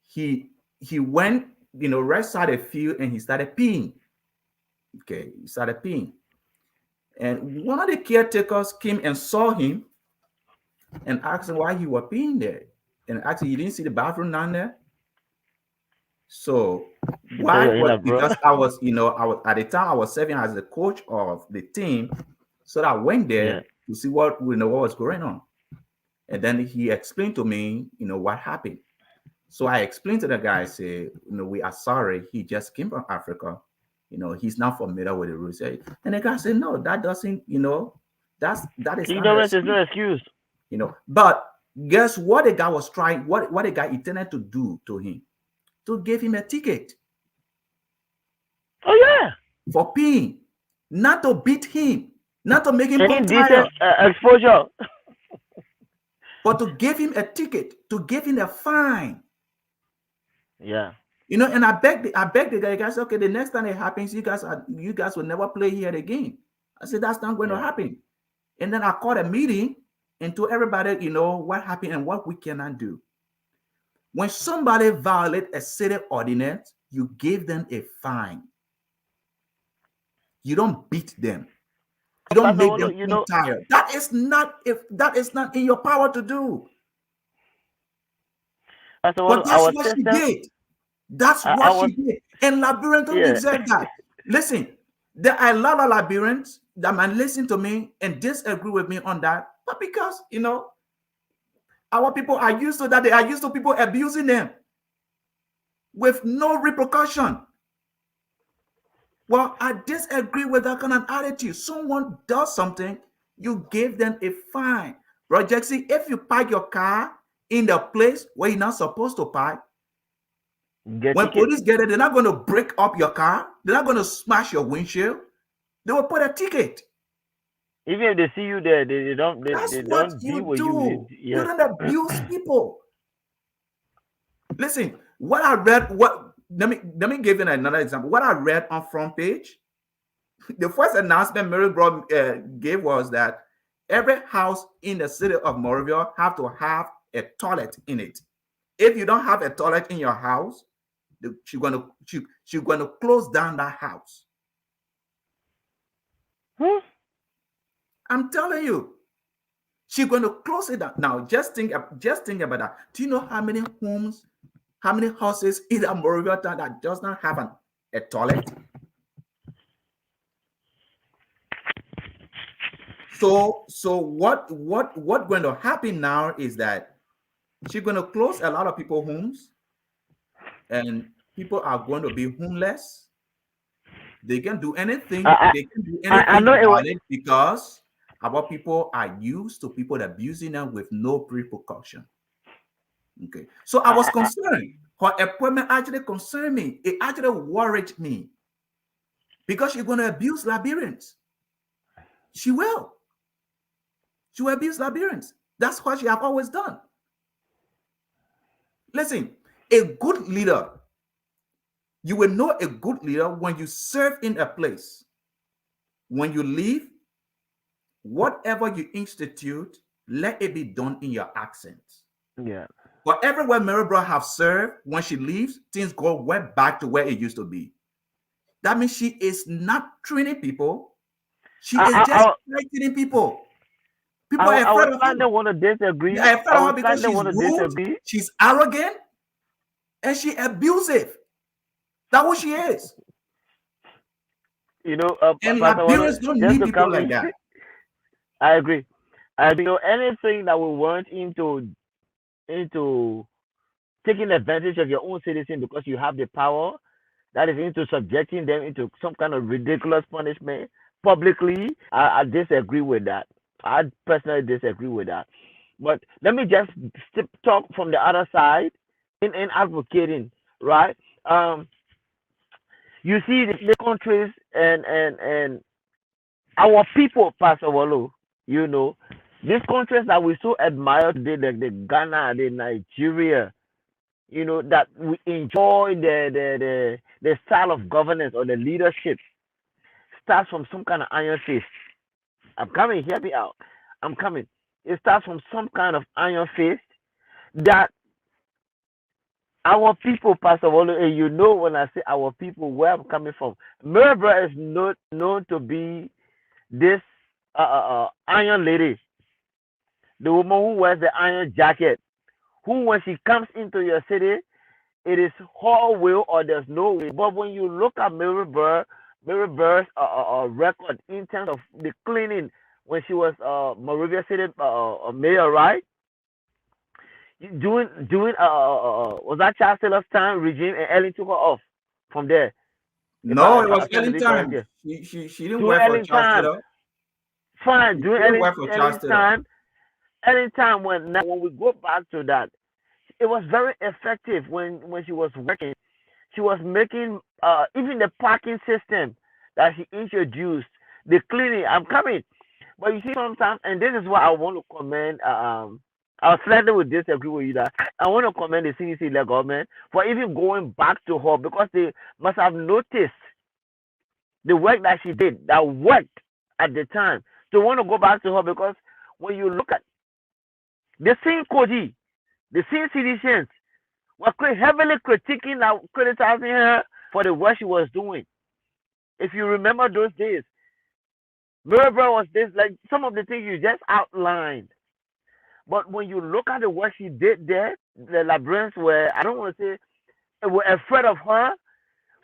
[SPEAKER 1] he went, right side of the field, and he started peeing. Okay, he started peeing. And one of the caretakers came and saw him and asked him why he was peeing there. And actually, you didn't see the bathroom down there. So
[SPEAKER 2] She tell
[SPEAKER 1] why
[SPEAKER 2] you in
[SPEAKER 1] was
[SPEAKER 2] a bro.
[SPEAKER 1] because I was at the time I was serving as the coach of the team, so that I went
[SPEAKER 2] Yeah.
[SPEAKER 1] there to see what was going on. And then he explained to me, what happened. So I explained to the guy, I say, we are sorry. He just came from Africa. He's not familiar with the rules. And the guy said, no, that doesn't, that is not an
[SPEAKER 2] Ignorance is
[SPEAKER 1] excuse.
[SPEAKER 2] no excuse.
[SPEAKER 1] But guess what the guy was trying, what the guy intended to do to him? To give him a ticket
[SPEAKER 2] Oh yeah.
[SPEAKER 1] for peeing, not to beat him, not to make him
[SPEAKER 2] An
[SPEAKER 1] pump
[SPEAKER 2] indecent
[SPEAKER 1] tire,
[SPEAKER 2] exposure.
[SPEAKER 1] but to give him a ticket, to give him a fine.
[SPEAKER 2] Yeah.
[SPEAKER 1] And I beg the guy. Guys, okay, the next time it happens, you guys will never play here again. I said that's not going to
[SPEAKER 2] Yeah.
[SPEAKER 1] happen. And then I called a meeting and told everybody, what happened and what we cannot do. When somebody violates a city ordinance, you give them a fine. You don't beat them. You don't
[SPEAKER 2] Pastor
[SPEAKER 1] make
[SPEAKER 2] Olo,
[SPEAKER 1] them pump tire. That is not in your power to do.
[SPEAKER 2] Pastor Olo,
[SPEAKER 1] But that's
[SPEAKER 2] our
[SPEAKER 1] what she
[SPEAKER 2] system,
[SPEAKER 1] did. That's
[SPEAKER 2] I
[SPEAKER 1] what
[SPEAKER 2] was,
[SPEAKER 1] she did. And Liberians don't
[SPEAKER 2] yeah.
[SPEAKER 1] deserve that. Listen, there are a lot of Liberians that might listen to me and disagree with me on that. But because, our people are used to that, they are used to people abusing them with no repercussion. Well, I disagree with that kind of attitude. Someone does something, you give them a fine. Project, see, if you park your car in the place where you're not supposed to park,
[SPEAKER 2] Get
[SPEAKER 1] when
[SPEAKER 2] ticket.
[SPEAKER 1] police get it, they're not going to break up your car. They're not going to smash your windshield. They will put a ticket.
[SPEAKER 2] Even if they see you there, they don't they,
[SPEAKER 1] That's
[SPEAKER 2] they
[SPEAKER 1] what
[SPEAKER 2] don't be
[SPEAKER 1] you
[SPEAKER 2] with you.
[SPEAKER 1] do. You
[SPEAKER 2] Yeah.
[SPEAKER 1] don't abuse people. Listen, what I read, let me give you another example. What I read on front page, The first announcement Mary Brown gave was that every house in the city of Monrovia have to have a toilet in it. If you don't have a toilet in your house, she's gonna close down that house.
[SPEAKER 2] Hmm?
[SPEAKER 1] I'm telling you, she's gonna close it down. Now, just think about that. Do you know how many homes, how many houses in that Monrovia town that does not have a toilet? So what going to happen now is that she's going to close a lot of people homes, and people are going to be homeless. They can do anything.
[SPEAKER 2] I,
[SPEAKER 1] They can do
[SPEAKER 2] I
[SPEAKER 1] anything
[SPEAKER 2] know it was.
[SPEAKER 1] about it because our people are used to people abusing them with no repercussion. Okay, so I was
[SPEAKER 2] I,
[SPEAKER 1] concerned. Her appointment actually concerned me. It actually worried me because she's going to abuse Liberians. She will. She will abuse Liberians. That's what she have always done. Listen, a good leader, you will know a good leader when you serve in a place. When you leave, whatever you institute, let it be done in your accent.
[SPEAKER 2] yeah.
[SPEAKER 1] But everywhere Marybrough have served, when she leaves, things go went back to where it used to be. That means she is not training people. She is just
[SPEAKER 2] I,
[SPEAKER 1] frightening people. People are
[SPEAKER 2] I
[SPEAKER 1] afraid
[SPEAKER 2] would
[SPEAKER 1] of
[SPEAKER 2] kind
[SPEAKER 1] her.
[SPEAKER 2] of want to
[SPEAKER 1] They
[SPEAKER 2] disagree.
[SPEAKER 1] are afraid
[SPEAKER 2] I
[SPEAKER 1] of her
[SPEAKER 2] would
[SPEAKER 1] because
[SPEAKER 2] kind of
[SPEAKER 1] she's
[SPEAKER 2] want to
[SPEAKER 1] rude,
[SPEAKER 2] disagree.
[SPEAKER 1] she's arrogant, and she abusive. That's what she is. And
[SPEAKER 2] Pastor Wallo,
[SPEAKER 1] Liberians don't
[SPEAKER 2] just
[SPEAKER 1] need
[SPEAKER 2] to
[SPEAKER 1] people
[SPEAKER 2] come
[SPEAKER 1] like
[SPEAKER 2] in,
[SPEAKER 1] that.
[SPEAKER 2] I agree. I agree. Anything that will want into taking advantage of your own citizen because you have the power, that is into subjecting them into some kind of ridiculous punishment publicly. I disagree with that. I personally disagree with that. But let me just talk from the other side in advocating, right? Um, you see the countries and our people, Pastor Wallo, you know, these countries that we so admire today, like the Ghana, the Nigeria, that we enjoy the style of governance or the leadership starts from some kind of iron fist. I'm coming, hear me out. I'm coming. It starts from some kind of iron fist that our people, Pastor Wolo, and when I say our people, where I'm coming from, Murabra is not known to be this iron lady, the woman who wears the iron jacket, who when she comes into your city, it is her will or there's no way. But when you look at Mary Burr's record in terms of the cleaning when she was Moravia City mayor, right? Doing was that Charles Taylor's time regime, and Ellen took her off from there. If
[SPEAKER 1] No, it
[SPEAKER 2] I
[SPEAKER 1] was
[SPEAKER 2] stand to
[SPEAKER 1] Ellen
[SPEAKER 2] be correct
[SPEAKER 1] time.
[SPEAKER 2] here,
[SPEAKER 1] She didn't
[SPEAKER 2] during
[SPEAKER 1] work for
[SPEAKER 2] Ellen
[SPEAKER 1] Charles
[SPEAKER 2] time,
[SPEAKER 1] Taylor.
[SPEAKER 2] fine.
[SPEAKER 1] She
[SPEAKER 2] During
[SPEAKER 1] didn't work for Charles
[SPEAKER 2] Ellen's
[SPEAKER 1] Taylor.
[SPEAKER 2] time, Ellen time when we go back to that, it was very effective when she was working. She was making even the parking system that she introduced, the cleaning. I'm coming, but you see sometimes, and this is what I want to commend. I slightly would disagree with you that I want to commend the CDC the government for even going back to her because they must have noticed the work that she did that worked at the time. So want to go back to her because when you look at the same Koji, the same citizens were heavily critiquing, criticizing her for the work she was doing. If you remember those days, Mirabel was this, like some of the things you just outlined. But when you look at the work she did there, the librarians were, I don't want to say, were afraid of her.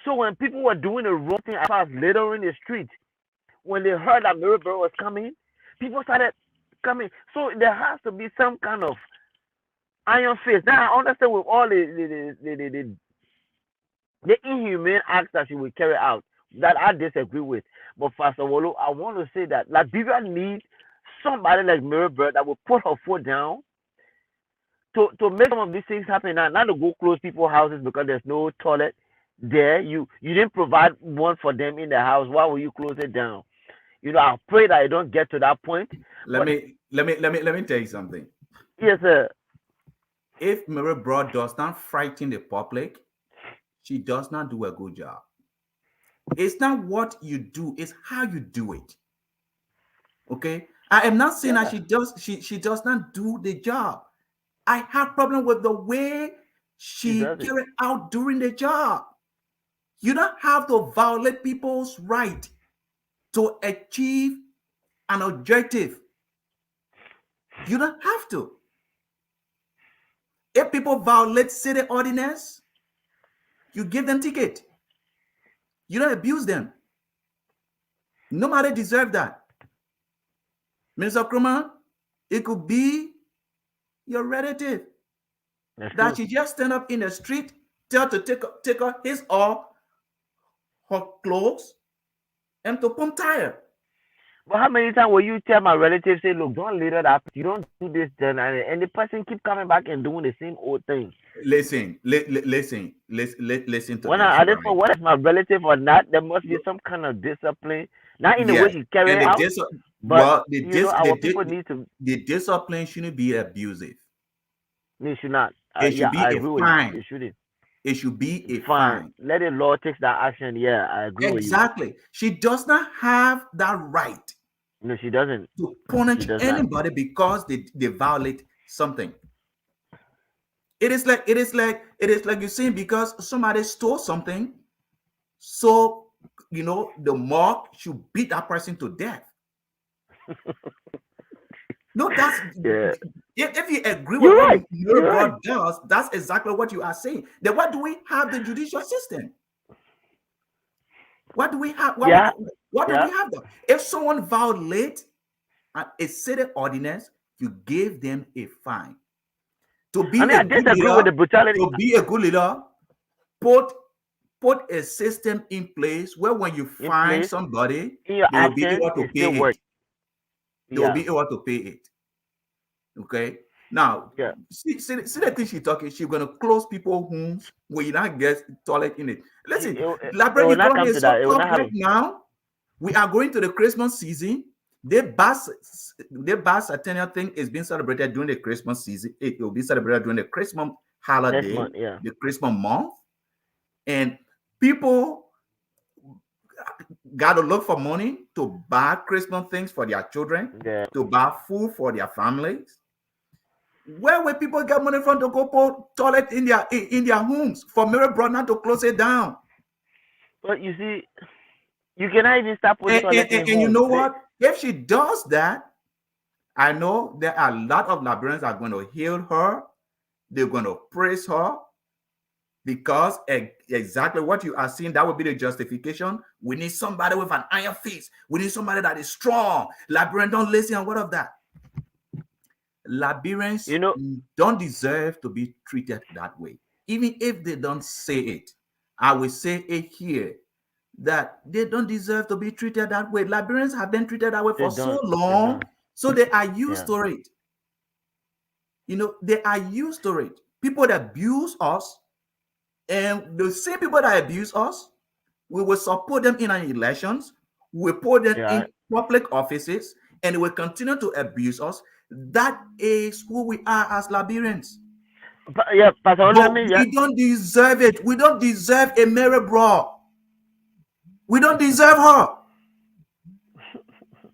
[SPEAKER 2] So when people were doing the wrong thing as far as littering the street, when they heard that Mirabel was coming, people started coming. So there has to be some kind of iron fist. Now I understand with all the inhumane acts that she will carry out that I disagree with. But Pastor Wolo, I want to say that Liberia needs somebody like Mirabel that will put her foot down to make some of these things happen now. Not to go close people's houses because there's no toilet there. You didn't provide one for them in the house. Why will you close it down? I pray that I don't get to that point.
[SPEAKER 1] Let
[SPEAKER 2] But
[SPEAKER 1] me let me tell you something.
[SPEAKER 2] yes, sir.
[SPEAKER 1] If Mary Broad does not frighten the public, she does not do a good job. It's not what you do, it's how you do it. Okay. I am not saying that
[SPEAKER 2] Yeah,
[SPEAKER 1] she does not do the job. I have problem with the way
[SPEAKER 2] she
[SPEAKER 1] she
[SPEAKER 2] does it.
[SPEAKER 1] carried out during the job. You don't have to violate people's right to achieve an objective. You don't have to. If people violate city ordinance, you give them ticket. You don't abuse them. Nobody deserve that. Mr. Kruma, it could be your relative
[SPEAKER 2] That's
[SPEAKER 1] that
[SPEAKER 2] true.
[SPEAKER 1] she just stand up in the street, tell to take her his or her clothes and to pump tire.
[SPEAKER 2] But how many times will you tell my relatives, say, look, don't litter that, you don't do this, then, and the person keep coming back and doing the same old thing.
[SPEAKER 1] Listen to
[SPEAKER 2] When
[SPEAKER 1] this,
[SPEAKER 2] I didn't know
[SPEAKER 1] right?
[SPEAKER 2] whether it's my relative or not, there must be some kind of discipline. Not in the way
[SPEAKER 1] Yes,
[SPEAKER 2] she carry
[SPEAKER 1] and
[SPEAKER 2] it out, but
[SPEAKER 1] well,
[SPEAKER 2] our people need to.
[SPEAKER 1] the discipline shouldn't be abusive.
[SPEAKER 2] They should not.
[SPEAKER 1] It
[SPEAKER 2] Yeah,
[SPEAKER 1] should be
[SPEAKER 2] I
[SPEAKER 1] a
[SPEAKER 2] agree with you.
[SPEAKER 1] fine.
[SPEAKER 2] They shouldn't.
[SPEAKER 1] It should be a
[SPEAKER 2] Fine.
[SPEAKER 1] fine.
[SPEAKER 2] Let the law take that action. Yeah, I agree with you.
[SPEAKER 1] Exactly. She does not have that right
[SPEAKER 2] No, she doesn't.
[SPEAKER 1] to
[SPEAKER 2] She
[SPEAKER 1] punish
[SPEAKER 2] does not.
[SPEAKER 1] anybody because they violate something. It is like you're saying because somebody stole something, so the mob should beat that person to death. No, that's
[SPEAKER 2] Yeah,
[SPEAKER 1] if you agree with
[SPEAKER 2] you're
[SPEAKER 1] what
[SPEAKER 2] right.
[SPEAKER 1] Mary
[SPEAKER 2] You're right.
[SPEAKER 1] Broad does, that's exactly what you are saying. Then what do we have the judicial system? What do we have?
[SPEAKER 2] Yeah,
[SPEAKER 1] What do
[SPEAKER 2] yeah.
[SPEAKER 1] we have though? If someone violates a city ordinance, you give them a fine. To
[SPEAKER 2] I
[SPEAKER 1] be
[SPEAKER 2] mean,
[SPEAKER 1] a
[SPEAKER 2] I
[SPEAKER 1] good
[SPEAKER 2] disagree with
[SPEAKER 1] leader,
[SPEAKER 2] the brutality
[SPEAKER 1] to be a good leader, put put a system in place where when you
[SPEAKER 2] in
[SPEAKER 1] find
[SPEAKER 2] place.
[SPEAKER 1] somebody,
[SPEAKER 2] In your
[SPEAKER 1] they will be
[SPEAKER 2] action,
[SPEAKER 1] able to
[SPEAKER 2] it
[SPEAKER 1] pay
[SPEAKER 2] still
[SPEAKER 1] it.
[SPEAKER 2] works.
[SPEAKER 1] They will
[SPEAKER 2] Yeah,
[SPEAKER 1] be able to pay it. Okay. Now,
[SPEAKER 2] yeah.
[SPEAKER 1] see the thing she talking. She's gonna close people's homes when you not get toilet in it.
[SPEAKER 2] It,
[SPEAKER 1] Listen,
[SPEAKER 2] it, it
[SPEAKER 1] library
[SPEAKER 2] will not
[SPEAKER 1] economy
[SPEAKER 2] come
[SPEAKER 1] is
[SPEAKER 2] to
[SPEAKER 1] so
[SPEAKER 2] that. It will
[SPEAKER 1] tough
[SPEAKER 2] not
[SPEAKER 1] right
[SPEAKER 2] happen.
[SPEAKER 1] now. We are going to the Christmas season. The bicentennial thing is being celebrated during the Christmas season. It will be celebrated during the Christmas
[SPEAKER 2] Next
[SPEAKER 1] holiday,
[SPEAKER 2] month, yeah,
[SPEAKER 1] the Christmas month, and people got to look for money to buy Christmas things for their children,
[SPEAKER 2] yeah.
[SPEAKER 1] to buy food for their families. Where will people get money from to go put toilet in their homes for Mary Brother to close it down?
[SPEAKER 2] But you see, you cannot even start putting
[SPEAKER 1] And, and,
[SPEAKER 2] toilet in
[SPEAKER 1] and, and you
[SPEAKER 2] home.
[SPEAKER 1] know what? If she does that, I know there are a lot of Liberians are going to heal her. They're going to praise her because exactly what you are seeing, that would be the justification. We need somebody with an iron fist. We need somebody that is strong. Liberians don't listen and what of that. Liberians
[SPEAKER 2] You know,
[SPEAKER 1] don't deserve to be treated that way. Even if they don't say it, I will say it here that they don't deserve to be treated that way. Liberians have been treated that way
[SPEAKER 2] they
[SPEAKER 1] for so
[SPEAKER 2] don't. They
[SPEAKER 1] long,
[SPEAKER 2] don't.
[SPEAKER 1] so they are used
[SPEAKER 2] Yeah.
[SPEAKER 1] to it. They are used to it. People that abuse us, and the same people that abuse us, we will support them in our elections, we will put them
[SPEAKER 2] Yeah.
[SPEAKER 1] in public offices, and they will continue to abuse us. That is who we are as Liberians.
[SPEAKER 2] Yeah, Pastor, let
[SPEAKER 1] But
[SPEAKER 2] me. Yeah.
[SPEAKER 1] we don't deserve it. We don't deserve a Mary Bro. We don't deserve her.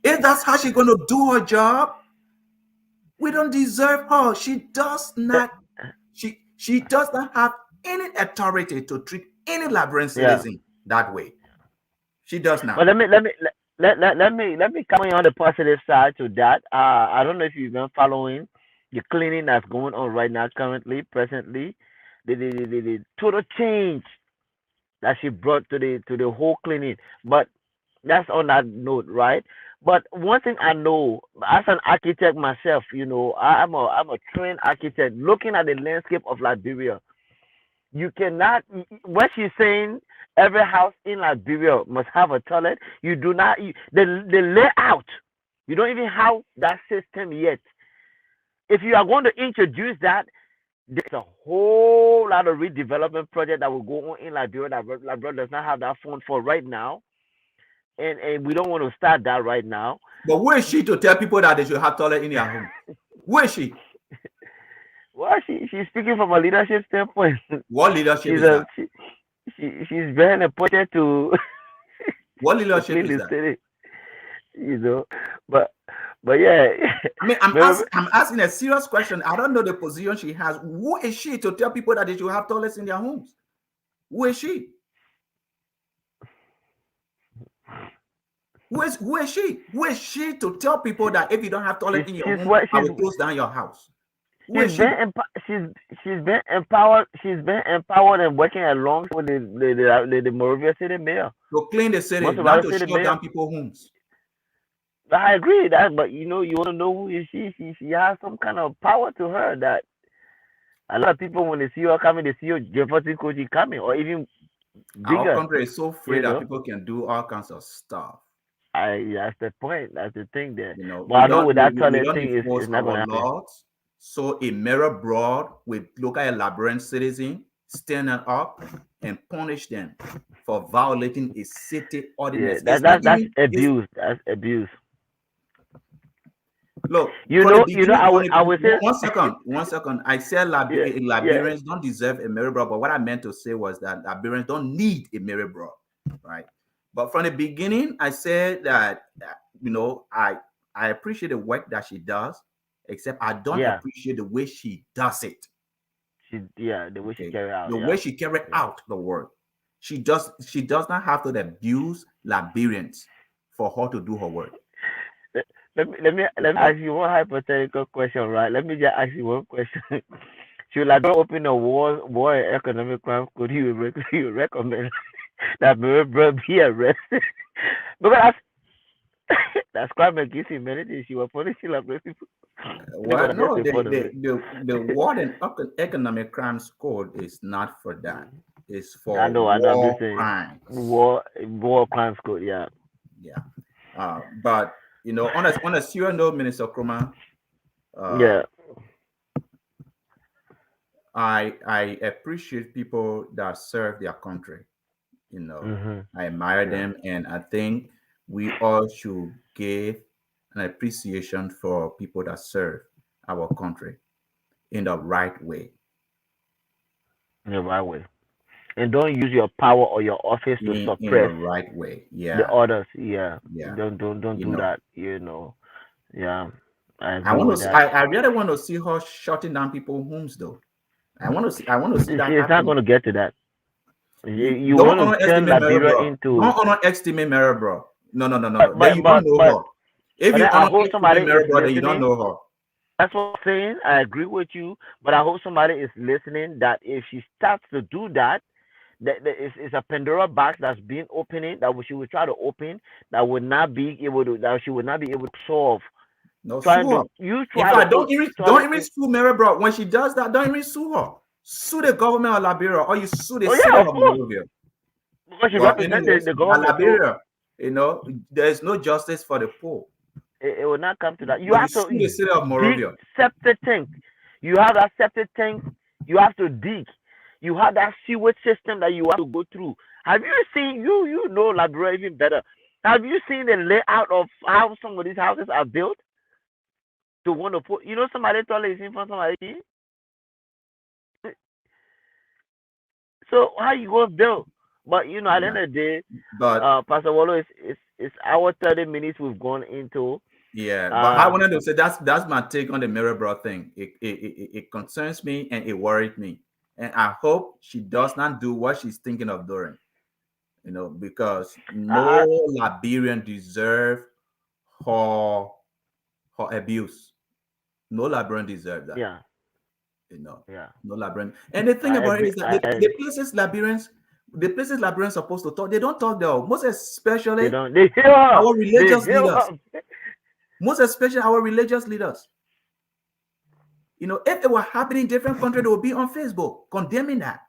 [SPEAKER 1] If that's how she's going to do her job, we don't deserve her. She does not have any authority to treat any Liberian
[SPEAKER 2] Yeah.
[SPEAKER 1] citizen that way. She does
[SPEAKER 2] But
[SPEAKER 1] not.
[SPEAKER 2] let me come on the positive side to that. I don't know if you've been following the cleaning that's going on right now, currently, presently, the total change that she brought to the whole cleaning. But that's on that note, right? But one thing I know, as an architect myself, I'm a trained architect. Looking at the landscape of Liberia, you cannot. What she's saying, every house in Liberia must have a toilet. You do not. The layout. You don't even have that system yet. If you are going to introduce that, there's a whole lot of redevelopment project that will go on in Liberia that Liberia does not have that fund for right now, and we don't want to start that right now.
[SPEAKER 1] But who is she to tell people that they should have toilet in their home? Who is she?
[SPEAKER 2] Well, she's speaking from a leadership standpoint.
[SPEAKER 1] What leadership
[SPEAKER 2] she's
[SPEAKER 1] is
[SPEAKER 2] a
[SPEAKER 1] that?
[SPEAKER 2] she, she's very appointed to.
[SPEAKER 1] What
[SPEAKER 2] to
[SPEAKER 1] leadership
[SPEAKER 2] clean
[SPEAKER 1] is
[SPEAKER 2] the
[SPEAKER 1] that?
[SPEAKER 2] city, you know. But yeah,
[SPEAKER 1] I mean,
[SPEAKER 2] remember,
[SPEAKER 1] I'm asking a serious question. I don't know the position she has. Who is she to tell people that they should have toilets in their homes? Who is she? Who is she? Who is she to tell people that if you don't have toilet in your
[SPEAKER 2] she's
[SPEAKER 1] home,
[SPEAKER 2] what
[SPEAKER 1] I will close down your house? Who
[SPEAKER 2] she's
[SPEAKER 1] is she
[SPEAKER 2] she's been empowered. She's been empowered and working alongside with the Morovia City mayor.
[SPEAKER 1] to clean the city,
[SPEAKER 2] Most of
[SPEAKER 1] not
[SPEAKER 2] our
[SPEAKER 1] to
[SPEAKER 2] city
[SPEAKER 1] shut
[SPEAKER 2] mayor.
[SPEAKER 1] down people's homes?
[SPEAKER 2] I agree with that, but you want to know who is she? She has some kind of power to her that a lot of people when they see her coming, they see her Jefferson Koji coming, or even
[SPEAKER 1] Our
[SPEAKER 2] bigger.
[SPEAKER 1] country is so free
[SPEAKER 2] You
[SPEAKER 1] that
[SPEAKER 2] know,
[SPEAKER 1] people can do all kinds of stuff.
[SPEAKER 2] I that's the point. That's the thing there.
[SPEAKER 1] You know,
[SPEAKER 2] But I know with that
[SPEAKER 1] we
[SPEAKER 2] toilet
[SPEAKER 1] don't
[SPEAKER 2] thing,
[SPEAKER 1] enforce
[SPEAKER 2] it's not
[SPEAKER 1] our
[SPEAKER 2] gonna happen.
[SPEAKER 1] laws. So a mirror broad with local elaborate citizen stand up and punish them for violating a city
[SPEAKER 2] Yeah,
[SPEAKER 1] ordinance. It's not
[SPEAKER 2] that's
[SPEAKER 1] even it's
[SPEAKER 2] abuse. That's abuse.
[SPEAKER 1] look from the beginning.
[SPEAKER 2] I would say,
[SPEAKER 1] One second. I said
[SPEAKER 2] yeah, yeah,
[SPEAKER 1] Liberians don't deserve a mirror broad, but what I meant to say was that Liberians don't need a mirror broad, right? But from the beginning, I said that you know I appreciate the work that she does, except I don't
[SPEAKER 2] yeah.
[SPEAKER 1] appreciate the way she does it.
[SPEAKER 2] Yeah, the way she
[SPEAKER 1] Okay,
[SPEAKER 2] carry out.
[SPEAKER 1] the way
[SPEAKER 2] Yeah,
[SPEAKER 1] she carry
[SPEAKER 2] yeah.
[SPEAKER 1] out the work, she does not have to abuse Liberians for her to do her work.
[SPEAKER 2] Let me ask you one hypothetical question, right? Let me just ask you one question. Should I open a war and economic crime? Could you you recommend that my brother be arrested? Because that's crime against humanity. She was punishing like people. They're
[SPEAKER 1] Well,
[SPEAKER 2] gonna just
[SPEAKER 1] no,
[SPEAKER 2] report of it.
[SPEAKER 1] the War and Economic Crimes Code is not for that. It's
[SPEAKER 2] I
[SPEAKER 1] for
[SPEAKER 2] know, I know. I'm just
[SPEAKER 1] war
[SPEAKER 2] saying
[SPEAKER 1] crimes.
[SPEAKER 2] war crimes code. Yeah.
[SPEAKER 1] Yeah. But you know, on a serious note, Minister Kroma, uh,
[SPEAKER 2] Yeah.
[SPEAKER 1] I appreciate people that serve their country. You know,
[SPEAKER 2] Mhm.
[SPEAKER 1] I admire
[SPEAKER 2] Yeah.
[SPEAKER 1] them, and I think we all should give an appreciation for people that serve our country in the right way.
[SPEAKER 2] In the right way. And don't use your power or your office to
[SPEAKER 1] In the
[SPEAKER 2] suppress
[SPEAKER 1] right way.
[SPEAKER 2] the
[SPEAKER 1] Yeah,
[SPEAKER 2] others. Yeah.
[SPEAKER 1] yeah.
[SPEAKER 2] Don't
[SPEAKER 1] You
[SPEAKER 2] do
[SPEAKER 1] know,
[SPEAKER 2] that. You know. Yeah. I
[SPEAKER 1] I
[SPEAKER 2] agree
[SPEAKER 1] want
[SPEAKER 2] with
[SPEAKER 1] to.
[SPEAKER 2] that.
[SPEAKER 1] I really want to see her shutting down people's homes, though. I want to see
[SPEAKER 2] You see,
[SPEAKER 1] that
[SPEAKER 2] it's not
[SPEAKER 1] happening.
[SPEAKER 2] going to get to that. You
[SPEAKER 1] Don't
[SPEAKER 2] want to turn
[SPEAKER 1] underestimate Mary,
[SPEAKER 2] Liberia
[SPEAKER 1] bro.
[SPEAKER 2] into,
[SPEAKER 1] Don't underestimate Mary, bro. No, no, no, no,
[SPEAKER 2] but
[SPEAKER 1] no. Then you don't know her. If
[SPEAKER 2] but
[SPEAKER 1] you
[SPEAKER 2] then I hope somebody
[SPEAKER 1] underestimate
[SPEAKER 2] is
[SPEAKER 1] Mary, bro, then you don't
[SPEAKER 2] listening.
[SPEAKER 1] know her.
[SPEAKER 2] That's what I'm saying. I agree with you, but I hope somebody is listening. That if she starts to do that, that it's a Pandora box that's being opening that she will try to open that would not be able to that she would not be able to solve.
[SPEAKER 1] No,
[SPEAKER 2] Trying
[SPEAKER 1] sue
[SPEAKER 2] to
[SPEAKER 1] her.
[SPEAKER 2] you
[SPEAKER 1] In
[SPEAKER 2] try to
[SPEAKER 1] fact,
[SPEAKER 2] try to
[SPEAKER 1] don't even sue Mary, bro. When she does that, don't even sue her. Sue the government of Liberia, or you sue the
[SPEAKER 2] oh
[SPEAKER 1] city
[SPEAKER 2] yeah, of
[SPEAKER 1] of
[SPEAKER 2] course,
[SPEAKER 1] Monrovia.
[SPEAKER 2] because she
[SPEAKER 1] But
[SPEAKER 2] represents
[SPEAKER 1] anyways,
[SPEAKER 2] the
[SPEAKER 1] at
[SPEAKER 2] government, so
[SPEAKER 1] Liberia, you know, there is no justice for the poor.
[SPEAKER 2] it will not come to that. You
[SPEAKER 1] But you
[SPEAKER 2] have to
[SPEAKER 1] sue the city of
[SPEAKER 2] dig
[SPEAKER 1] Monrovia.
[SPEAKER 2] septic tank. You have that septic tank. You have to dig. You have that sewage system that you have to go through. Have you seen you know Liberia even better? Have you seen the layout of how some of these houses are built to want to put? You know, somebody toilet is in front of somebody. So how you gonna build? But you know, at the
[SPEAKER 1] Yeah.
[SPEAKER 2] end of the day,
[SPEAKER 1] But
[SPEAKER 2] Pastor Wallo, it's our 30 minutes we've gone into.
[SPEAKER 1] yeah, but I
[SPEAKER 2] Uh,
[SPEAKER 1] wanted to say that's my take on the Mirrorbro thing. It concerns me and it worried me, and I hope she does not do what she's thinking of doing. You know, because no
[SPEAKER 2] I,
[SPEAKER 1] Liberian deserve her abuse. No Liberian deserve that.
[SPEAKER 2] yeah,
[SPEAKER 1] You know,
[SPEAKER 2] yeah.
[SPEAKER 1] no Liberian. And the thing
[SPEAKER 2] I
[SPEAKER 1] about it
[SPEAKER 2] agree.
[SPEAKER 1] is that the places Liberians supposed to talk, they don't talk there. Most
[SPEAKER 2] They
[SPEAKER 1] especially
[SPEAKER 2] don't. They heal up.
[SPEAKER 1] our
[SPEAKER 2] They
[SPEAKER 1] religious
[SPEAKER 2] heal
[SPEAKER 1] leaders.
[SPEAKER 2] up.
[SPEAKER 1] Most especially our religious leaders. You know, if it were happening in different countries, they would be on Facebook condemning that.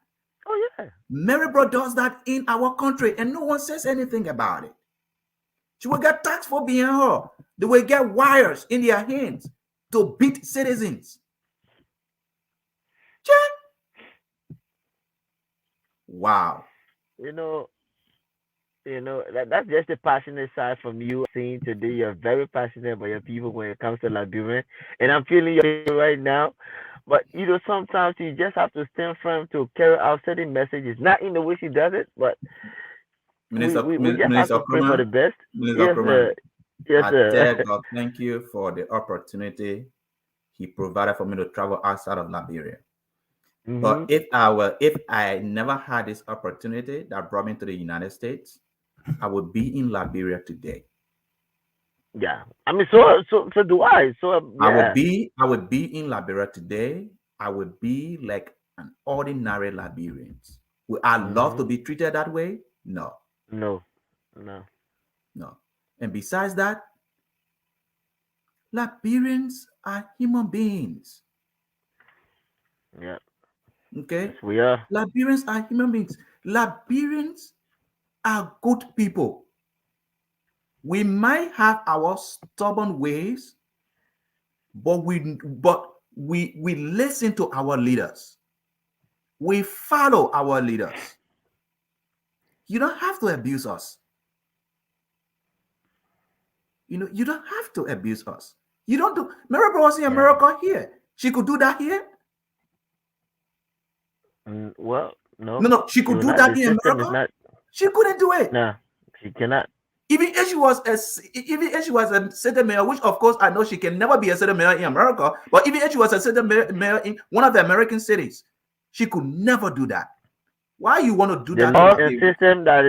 [SPEAKER 2] Oh yeah.
[SPEAKER 1] Marybro does that in our country and no one says anything about it. She will get taxed for being her. They will get wires in their hands to beat citizens. Wow.
[SPEAKER 2] You know. That's just the passionate side from you. Seeing today, you're very passionate about your people when it comes to Liberia, and I'm feeling you right now. But sometimes you just have to stand firm to carry out certain messages, not in the way she does it, but we just have
[SPEAKER 1] Minister
[SPEAKER 2] to pray for the
[SPEAKER 1] Crumman,
[SPEAKER 2] best.
[SPEAKER 1] Minister
[SPEAKER 2] Yes,
[SPEAKER 1] Crumman,
[SPEAKER 2] sir. Yes,
[SPEAKER 1] I
[SPEAKER 2] sir.
[SPEAKER 1] tell God thank you for the opportunity He provided for me to travel outside of Liberia. But
[SPEAKER 2] Mhm.
[SPEAKER 1] if I never had this opportunity that brought me to the United States, I would be in Liberia today.
[SPEAKER 2] Yeah. I mean, so do I. So yeah.
[SPEAKER 1] I would be in Liberia today. I would be like an ordinary Liberian. Would I love to
[SPEAKER 2] Mhm.
[SPEAKER 1] be treated that way? No,
[SPEAKER 2] No. No.
[SPEAKER 1] no. And besides that, Liberians are human beings.
[SPEAKER 2] Yeah. Yes,
[SPEAKER 1] Okay?
[SPEAKER 2] we are.
[SPEAKER 1] Liberians are human beings. Liberians are good people. We might have our stubborn ways, but we listen to our leaders. We follow our leaders. You don't have to abuse us. You don't have to abuse us. You don't do. Mary was in
[SPEAKER 2] Yeah.
[SPEAKER 1] America here. She could do that here.
[SPEAKER 2] Well,
[SPEAKER 1] No,
[SPEAKER 2] no.
[SPEAKER 1] no, she
[SPEAKER 2] She
[SPEAKER 1] could
[SPEAKER 2] will
[SPEAKER 1] do
[SPEAKER 2] not.
[SPEAKER 1] that
[SPEAKER 2] The
[SPEAKER 1] in
[SPEAKER 2] system is
[SPEAKER 1] America.
[SPEAKER 2] not.
[SPEAKER 1] She couldn't do it.
[SPEAKER 2] Nah. She cannot.
[SPEAKER 1] Even if she was a city mayor, which of course I know she can never be a city mayor in America, but even if she was a city mayor in one of the American cities, she could never do that. Why you want to do
[SPEAKER 2] The
[SPEAKER 1] that to
[SPEAKER 2] law and
[SPEAKER 1] Liberians?
[SPEAKER 2] system that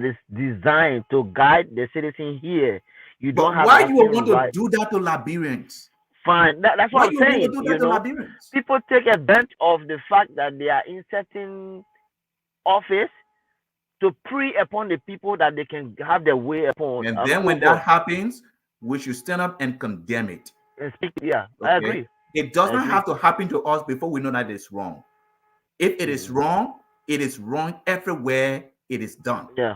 [SPEAKER 2] is designed to guide the citizen here. You don't
[SPEAKER 1] But
[SPEAKER 2] have
[SPEAKER 1] why you
[SPEAKER 2] nothing
[SPEAKER 1] will want to
[SPEAKER 2] right.
[SPEAKER 1] do that to Liberians?
[SPEAKER 2] Fine. That's what
[SPEAKER 1] Why
[SPEAKER 2] I'm
[SPEAKER 1] you want to
[SPEAKER 2] saying.
[SPEAKER 1] do
[SPEAKER 2] You
[SPEAKER 1] that to
[SPEAKER 2] know,
[SPEAKER 1] Liberians?
[SPEAKER 2] people take advantage of the fact that they are in certain office to prey upon the people that they can have their way upon
[SPEAKER 1] And
[SPEAKER 2] and
[SPEAKER 1] then when that
[SPEAKER 2] over
[SPEAKER 1] happens, we should stand up and condemn it.
[SPEAKER 2] and speak. Yeah, I
[SPEAKER 1] Okay?
[SPEAKER 2] agree.
[SPEAKER 1] It does
[SPEAKER 2] I
[SPEAKER 1] not
[SPEAKER 2] agree.
[SPEAKER 1] have to happen to us before we know that it's wrong. If
[SPEAKER 2] Mm.
[SPEAKER 1] it is wrong everywhere it is done.
[SPEAKER 2] Yeah,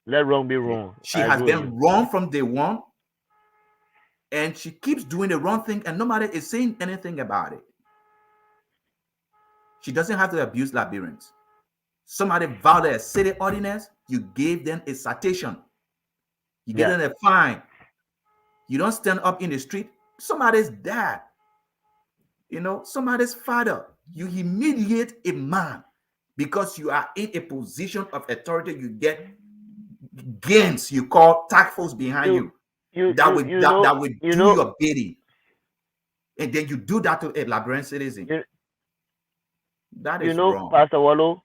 [SPEAKER 2] let wrong be
[SPEAKER 1] Okay?
[SPEAKER 2] wrong.
[SPEAKER 1] She
[SPEAKER 2] I
[SPEAKER 1] has
[SPEAKER 2] agree with you.
[SPEAKER 1] been wrong from day one, and she keeps doing the wrong thing, and nobody is saying anything about it. She doesn't have to abuse Liberians. Somebody violated a city ordinance, you gave them a citation, you give
[SPEAKER 2] Yeah,
[SPEAKER 1] them a fine. You don't stand up in the street. Somebody's dad, somebody's father. You humiliate a man because you are in a position of authority. You get gains you call tactful behind
[SPEAKER 2] you
[SPEAKER 1] you that will
[SPEAKER 2] you
[SPEAKER 1] that,
[SPEAKER 2] know
[SPEAKER 1] that will
[SPEAKER 2] you
[SPEAKER 1] do
[SPEAKER 2] know
[SPEAKER 1] your bidding, and then you do that to a Liberian citizen.
[SPEAKER 2] you,
[SPEAKER 1] That is wrong.
[SPEAKER 2] Pastor Wallo.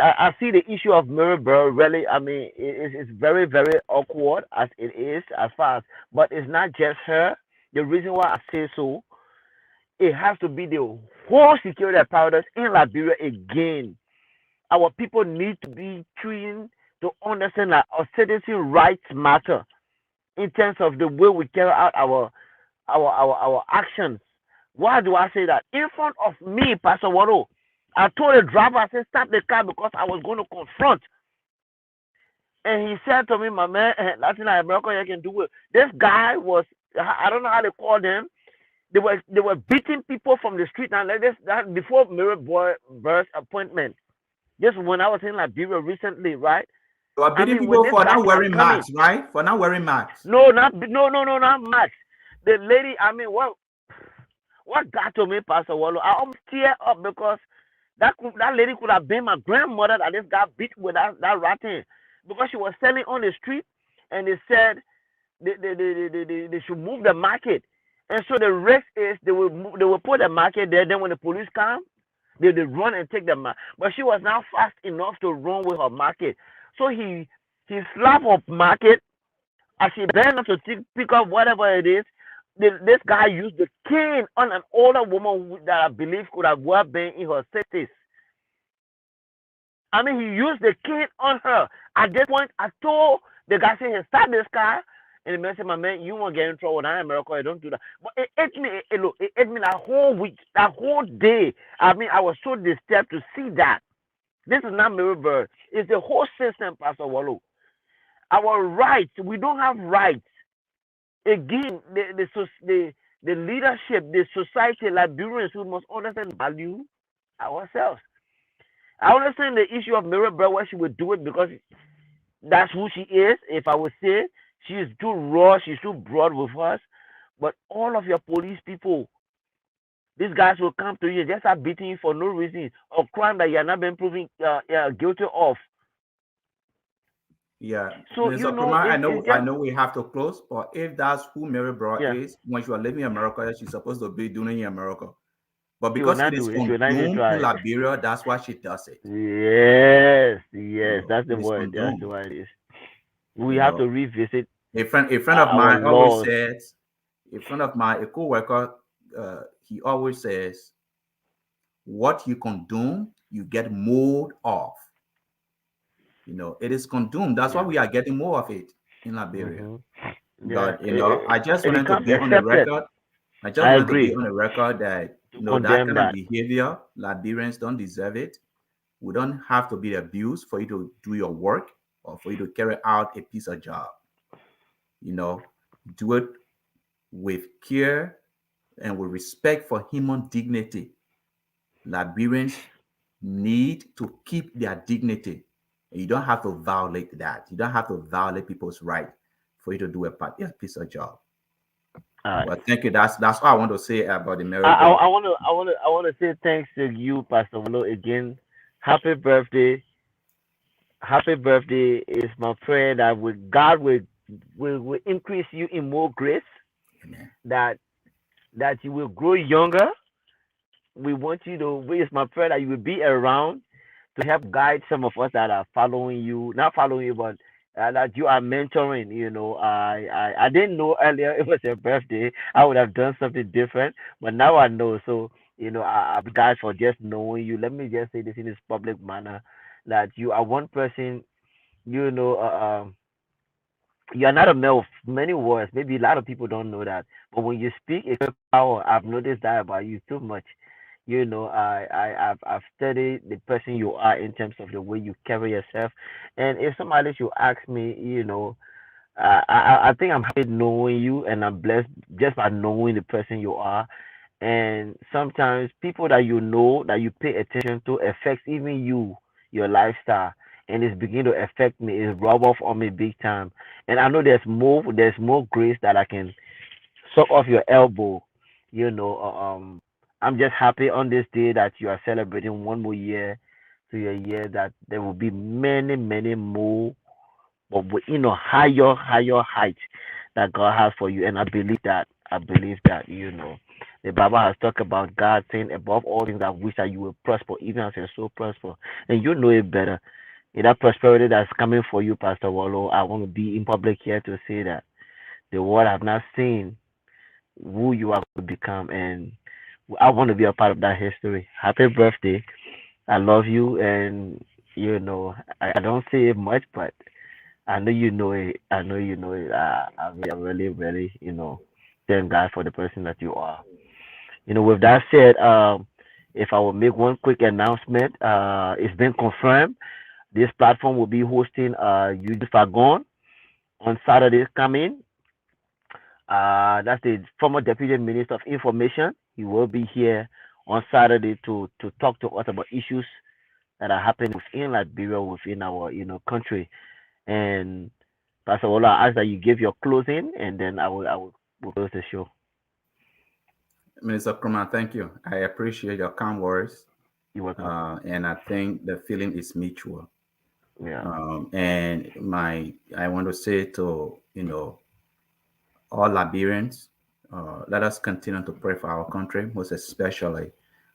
[SPEAKER 2] I see the issue of Mirabel really. I mean, it's very, very awkward as it is as far as, but it's not just her. The reason why I say so, it has to be the whole security apparatus in Liberia again. Our people need to be trained to understand that our citizen rights matter in terms of the way we carry out our actions. Why do I say that? In front of me, Pastor Waro, I told the driver, I said, stop the car because I was going to confront. And he said to me, my man, Latin America, you can do it. This guy was, I don't know how they call them. They were beating people from the street and like this that before Mirror Bird's appointment. Just when I was in Liberia recently, right?
[SPEAKER 1] You are
[SPEAKER 2] I
[SPEAKER 1] beating
[SPEAKER 2] mean, when
[SPEAKER 1] people
[SPEAKER 2] this
[SPEAKER 1] for
[SPEAKER 2] guy
[SPEAKER 1] not
[SPEAKER 2] started
[SPEAKER 1] wearing
[SPEAKER 2] coming,
[SPEAKER 1] masks, right? For not wearing masks.
[SPEAKER 2] no, not Max. The lady, I mean, what got to me, Pastor Wallo? I almost tear up because that lady could have been my grandmother that this guy beat with that ratting because she was selling on the street and they said they should move the market. And so the risk is they will put the market there. Then when the police come, they run and take the market. But she was now fast enough to run with her market. So he slapped her market as she bent down to pick up whatever it is. This guy used the cane on an older woman that I believe could have well been in her 60s. I mean, he used the cane on her. At this point, I told the guy, say, hey, stop this car. And the man said, my man, you won't get in trouble. I'm America. I don't do that. But it ate me, look, it ate me that whole week, that whole day. I mean, I was so disturbed to see that. This is not Mary Bird. It's the whole system, Pastor Wallo. Our rights, we don't have rights. Again, the leadership, the society, Liberians, we must understand value ourselves. I understand the issue of Mary Bird, why she would do it because that's who she is. If I would say she is too raw, she's too broad with us. But all of your police people, these guys will come to you and just start beating you for no reason or crime that you are not being proven guilty of.
[SPEAKER 1] Yeah,
[SPEAKER 2] So
[SPEAKER 1] Mr.
[SPEAKER 2] you know,
[SPEAKER 1] Krumah,
[SPEAKER 2] it's
[SPEAKER 1] I
[SPEAKER 2] just
[SPEAKER 1] know we have to close, but if that's who Mary Broad
[SPEAKER 2] yeah.
[SPEAKER 1] is, when she was living in America, she's supposed to be doing in America. But
[SPEAKER 2] She will
[SPEAKER 1] because it
[SPEAKER 2] not do
[SPEAKER 1] is
[SPEAKER 2] it. She will not even
[SPEAKER 1] condoned in
[SPEAKER 2] try.
[SPEAKER 1] Liberia, that's why she does it.
[SPEAKER 2] Yes,
[SPEAKER 1] You
[SPEAKER 2] yes,
[SPEAKER 1] know,
[SPEAKER 2] that's the
[SPEAKER 1] it is
[SPEAKER 2] word. That's
[SPEAKER 1] condoned.
[SPEAKER 2] the word it is. We
[SPEAKER 1] You
[SPEAKER 2] have to
[SPEAKER 1] know,
[SPEAKER 2] revisit
[SPEAKER 1] a friend of
[SPEAKER 2] our
[SPEAKER 1] mine always
[SPEAKER 2] laws.
[SPEAKER 1] says, a friend of mine, a co-worker, he always says, what you condone, you get more of. You know, it is condoned. That's why
[SPEAKER 2] Yeah.
[SPEAKER 1] we are getting more of it in Liberia.
[SPEAKER 2] Hmm. Yeah.
[SPEAKER 1] But I just
[SPEAKER 2] It
[SPEAKER 1] wanted to
[SPEAKER 2] becomes
[SPEAKER 1] be on the
[SPEAKER 2] accepted.
[SPEAKER 1] record. I just
[SPEAKER 2] I
[SPEAKER 1] wanted to be
[SPEAKER 2] agree
[SPEAKER 1] on the record that
[SPEAKER 2] to
[SPEAKER 1] that
[SPEAKER 2] condemn
[SPEAKER 1] kind of
[SPEAKER 2] that.
[SPEAKER 1] behavior, Liberians don't deserve it. We don't have to be abused for you to do your work or for you to carry out a piece of job. You know, do it with care and with respect for human dignity. Liberians need to keep their dignity. And you don't have to violate that. You don't have to violate people's right for you to do a piece of job.
[SPEAKER 2] All right.
[SPEAKER 1] Well, thank you. That's all I want to say about the Mary
[SPEAKER 2] I
[SPEAKER 1] Broad.
[SPEAKER 2] want to say thanks to you, Pastor Wallo, again. Happy birthday. Happy birthday. Is my prayer that God will increase you in more grace,
[SPEAKER 1] Amen.
[SPEAKER 2] that you will grow younger. We want you to, it's my prayer that you will be around to help guide some of us that are following you, not following you, but that you are mentoring. I didn't know earlier it was your birthday. I would have done something different, but now I know. So, I guys for just knowing you. Let me just say this in this public manner that you are one person, you know, you're not a man of many words. Maybe a lot of people don't know that. But when you speak, it's a power. I've noticed that about you too much. I've studied the person you are in terms of the way you carry yourself. And if somebody should ask me, I think I'm happy knowing you, and I'm blessed just by knowing the person you are. And sometimes people that you know that you pay attention to affects even you, your lifestyle, and it's beginning to affect me. It's rub off on me big time. And I know there's more grace that I can suck off your elbow. You know, I'm just happy on this day that you are celebrating one more year to your year, that there will be many, many more, but higher heights that God has for you. And I believe that. The Bible has talked about God saying, above all things, I wish that you will prosper, even as your soul prosper. And you know it better. In that prosperity that's coming for you, Pastor Wallow, I want to be in public here to say that the world have not seen who you are going to become, and I want to be a part of that history. Happy birthday! I love you, and I don't say it much, but I know you know it. I know you know it. I really, really, thank God for the person that you are. With that said, if I will make one quick announcement, it's been confirmed. This platform will be hosting Eugene Fagon on Saturday coming. That's the former Deputy Minister of Information. He will be here on Saturday to talk to us about issues that are happening within Liberia, within our country. And Pastor Ola, I ask that you give your closing, and then will close the show.
[SPEAKER 1] Minister Krumah, thank you. I appreciate your kind words,
[SPEAKER 2] You're welcome.
[SPEAKER 1] and I think the feeling is mutual.
[SPEAKER 2] Yeah.
[SPEAKER 1] And I want to say to all Liberians, let us continue to pray for our country, most especially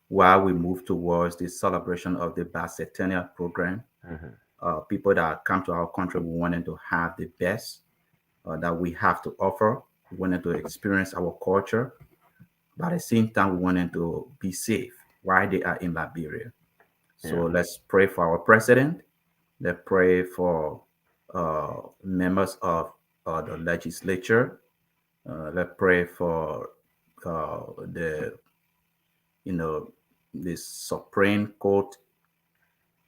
[SPEAKER 1] while we move towards the celebration of the bicentennial program.
[SPEAKER 2] Hmm.
[SPEAKER 1] People that come to our country, we want them to have the best that we have to offer. We want them to experience our culture, but at the same time, we want them to be safe while they are in Liberia. So
[SPEAKER 2] Yeah.
[SPEAKER 1] let's pray for our president. Let's pray for members of the legislature. Let's pray for the you know the Supreme Court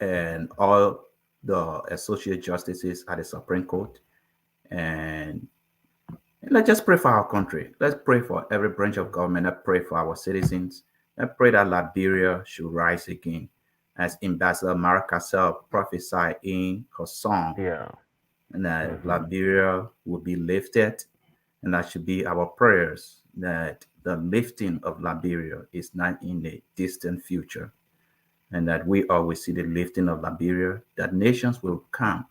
[SPEAKER 1] and all the associate justices at the Supreme Court. And let's just pray for our country. Let's pray for every branch of government. Let's pray for our citizens. Let's pray that Liberia should rise again. As Ambassador Mara Cassell prophesied in her song,
[SPEAKER 2] Yeah.
[SPEAKER 1] and that
[SPEAKER 2] Hmm.
[SPEAKER 1] Liberia will be lifted. And that should be our prayers, that the lifting of Liberia is not in the distant future, and that we always see the lifting of Liberia, that nations will come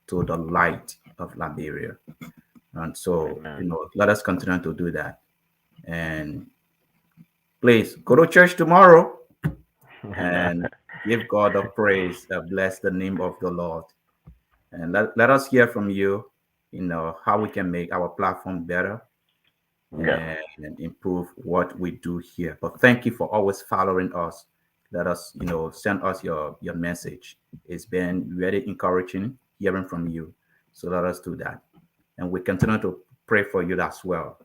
[SPEAKER 1] to the light of Liberia. And so,
[SPEAKER 2] Amen.
[SPEAKER 1] let us continue to do that. And please go to church tomorrow
[SPEAKER 2] Amen.
[SPEAKER 1] and give God the praise. Bless the name of the Lord. And let us hear from you, how we can make our platform better
[SPEAKER 2] Yeah.
[SPEAKER 1] and improve what we do here. But thank you for always following us. Let us, send us your message. It's been very encouraging hearing from you. So let us do that. And we continue to pray for you as well.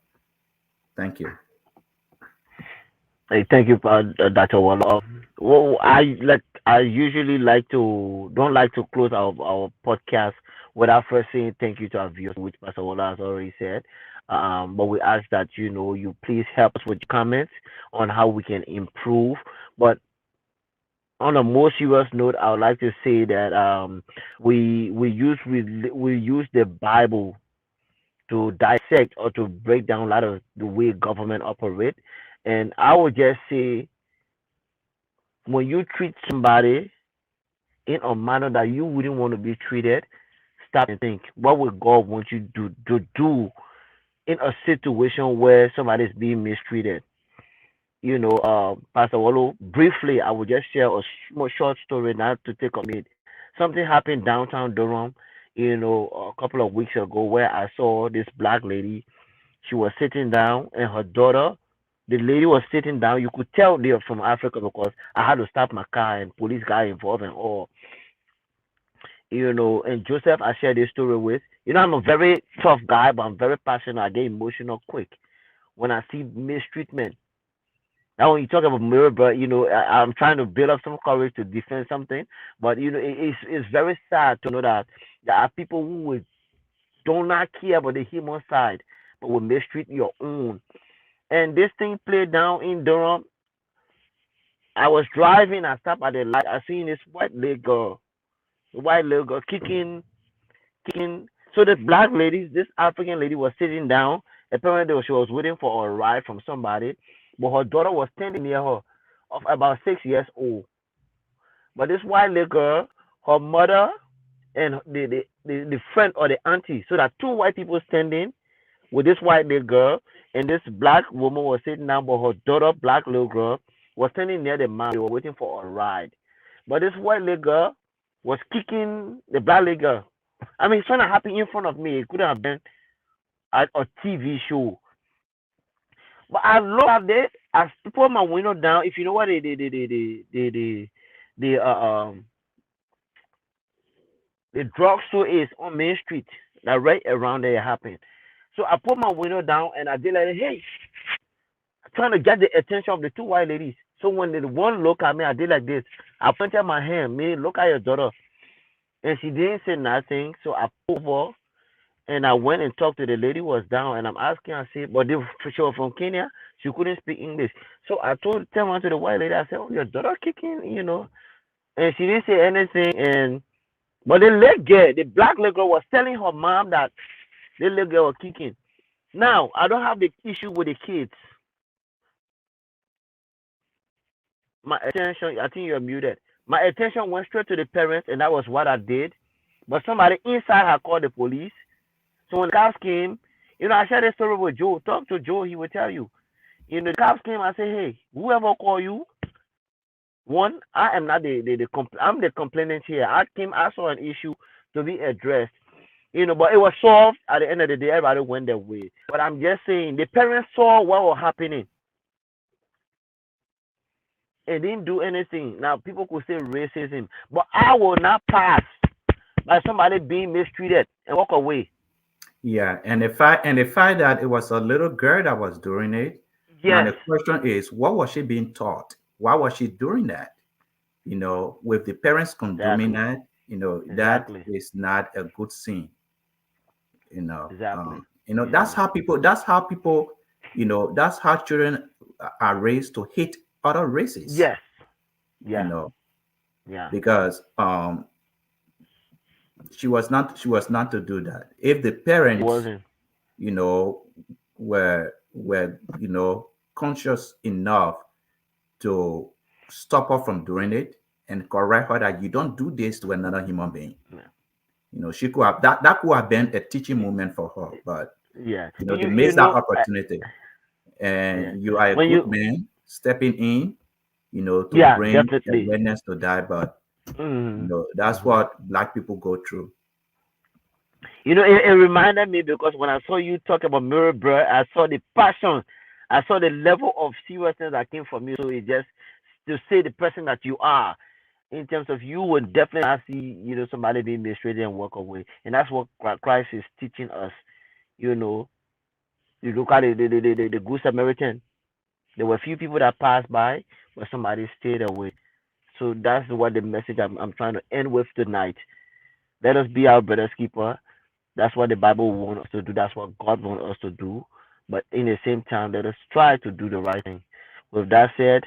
[SPEAKER 1] Thank you.
[SPEAKER 2] Hey, thank you, Dr. Walla. Well, I usually don't like to close our podcast without first saying thank you to our viewers, which Pastor Walla has already said. But we ask that you please help us with your comments on how we can improve. But on a more serious note, I would like to say that we use the Bible to dissect or to break down a lot of the way government operate. And I would just say, when you treat somebody in a manner that you wouldn't want to be treated, stop and think, what would God want you to do in a situation where somebody is being mistreated? Pastor Wallo, briefly, I will just share a short story, not to take a minute. Something happened downtown Durham, a couple of weeks ago, where I saw this black lady. She was sitting down, and her daughter, the lady was sitting down. You could tell they are from Africa because I had to stop my car and police got involved and all. And Joseph, I shared this story with. I'm a very tough guy, but I'm very passionate. I get emotional quick when I see mistreatment. Now, when you talk about mirror, but I'm trying to build up some courage to defend something. But it's very sad to know that there are people who do not care about the human side, but will mistreat your own. And this thing played down in Durham. I was driving. I stopped at the light. I seen this white little girl kicking. So the black lady, this African lady, was sitting down. Apparently, she was waiting for a ride from somebody, but her daughter was standing near her, of about 6 years old. But this white little girl, her mother, and the friend or the auntie, so that two white people standing with this white little girl, and this black woman was sitting down, but her daughter, black little girl, was standing near the man. They were waiting for a ride. But this white little girl was kicking the black little girl. I mean, it's trying to happen in front of me. It could have been at a TV show. But I look at this. I put my window down. If you know what the the drugstore is on Main Street, that right around there it happened. So I put my window down and I did like, hey, trying to get the attention of the two white ladies. So when the one look at me, I did like this. I pointed my hand, me, look at your daughter. And she didn't say nothing. So I pulled over and I went and talked to the lady who was down. And I'm asking, I said, but she was from Kenya. She couldn't speak English. So I tell one to the white lady, I said, oh, your daughter kicking. And she didn't say anything. But the black little girl was telling her mom that the little girl was kicking. Now, I don't have the issue with the kids. My attention, I think you're muted. My attention went straight to the parents, and that was what I did. But somebody inside had called the police. So when the cops came, I shared a story with Joe. Talk to Joe, he will tell you. The cops came, I said, hey, whoever called you, one, I am not I'm the complainant here. I came, I saw an issue to be addressed. But it was solved at the end of the day. Everybody went their way. But I'm just saying, the parents saw what was happening and didn't do anything. Now, people could say racism, but I will not pass by somebody being mistreated and walk away.
[SPEAKER 1] Yeah, and the fact that it was a little girl that was doing it. Now
[SPEAKER 2] Yes,
[SPEAKER 1] the question is, what was she being taught? Why was she doing that? With the parents condemning
[SPEAKER 2] exactly,
[SPEAKER 1] that, that
[SPEAKER 2] exactly,
[SPEAKER 1] is not a good scene.
[SPEAKER 2] exactly.
[SPEAKER 1] That's how people, that's how children are raised to hate other races.
[SPEAKER 2] Yes,
[SPEAKER 1] You
[SPEAKER 2] yeah,
[SPEAKER 1] know,
[SPEAKER 2] yeah.
[SPEAKER 1] because she was not to do that. If the
[SPEAKER 2] She
[SPEAKER 1] parents,
[SPEAKER 2] wasn't.
[SPEAKER 1] you know, were conscious enough to stop her from doing it and correct her that you don't do this to another human being.
[SPEAKER 2] Yeah.
[SPEAKER 1] She could have that could have been a teaching moment for her, but
[SPEAKER 2] Yeah.
[SPEAKER 1] they
[SPEAKER 2] You
[SPEAKER 1] missed that
[SPEAKER 2] know,
[SPEAKER 1] opportunity.
[SPEAKER 2] yeah.
[SPEAKER 1] And you are a
[SPEAKER 2] When
[SPEAKER 1] good
[SPEAKER 2] you,
[SPEAKER 1] man stepping in, to
[SPEAKER 2] yeah,
[SPEAKER 1] bring
[SPEAKER 2] definitely.
[SPEAKER 1] awareness to that. But
[SPEAKER 2] Mm-hmm.
[SPEAKER 1] that's
[SPEAKER 2] Mm-hmm.
[SPEAKER 1] what Black people go through.
[SPEAKER 2] It reminded me because when I saw you talk about Mirror Bro, I saw the passion, I saw the level of seriousness that came from you. So it just to say the person that you are, in terms of you would definitely not see, somebody being mistreated and walk away. And that's what Christ is teaching us. You know, you look at the Good Samaritan. There were a few people that passed by, but somebody stayed away. So that's what the message I'm trying to end with tonight. Let us be our brother's keeper. That's what the Bible wants us to do. That's what God wants us to do. But in the same time, let us try to do the right thing. With that said,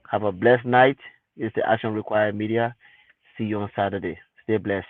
[SPEAKER 2] have a blessed night. It's the Action Required Media. See you on Saturday. Stay blessed.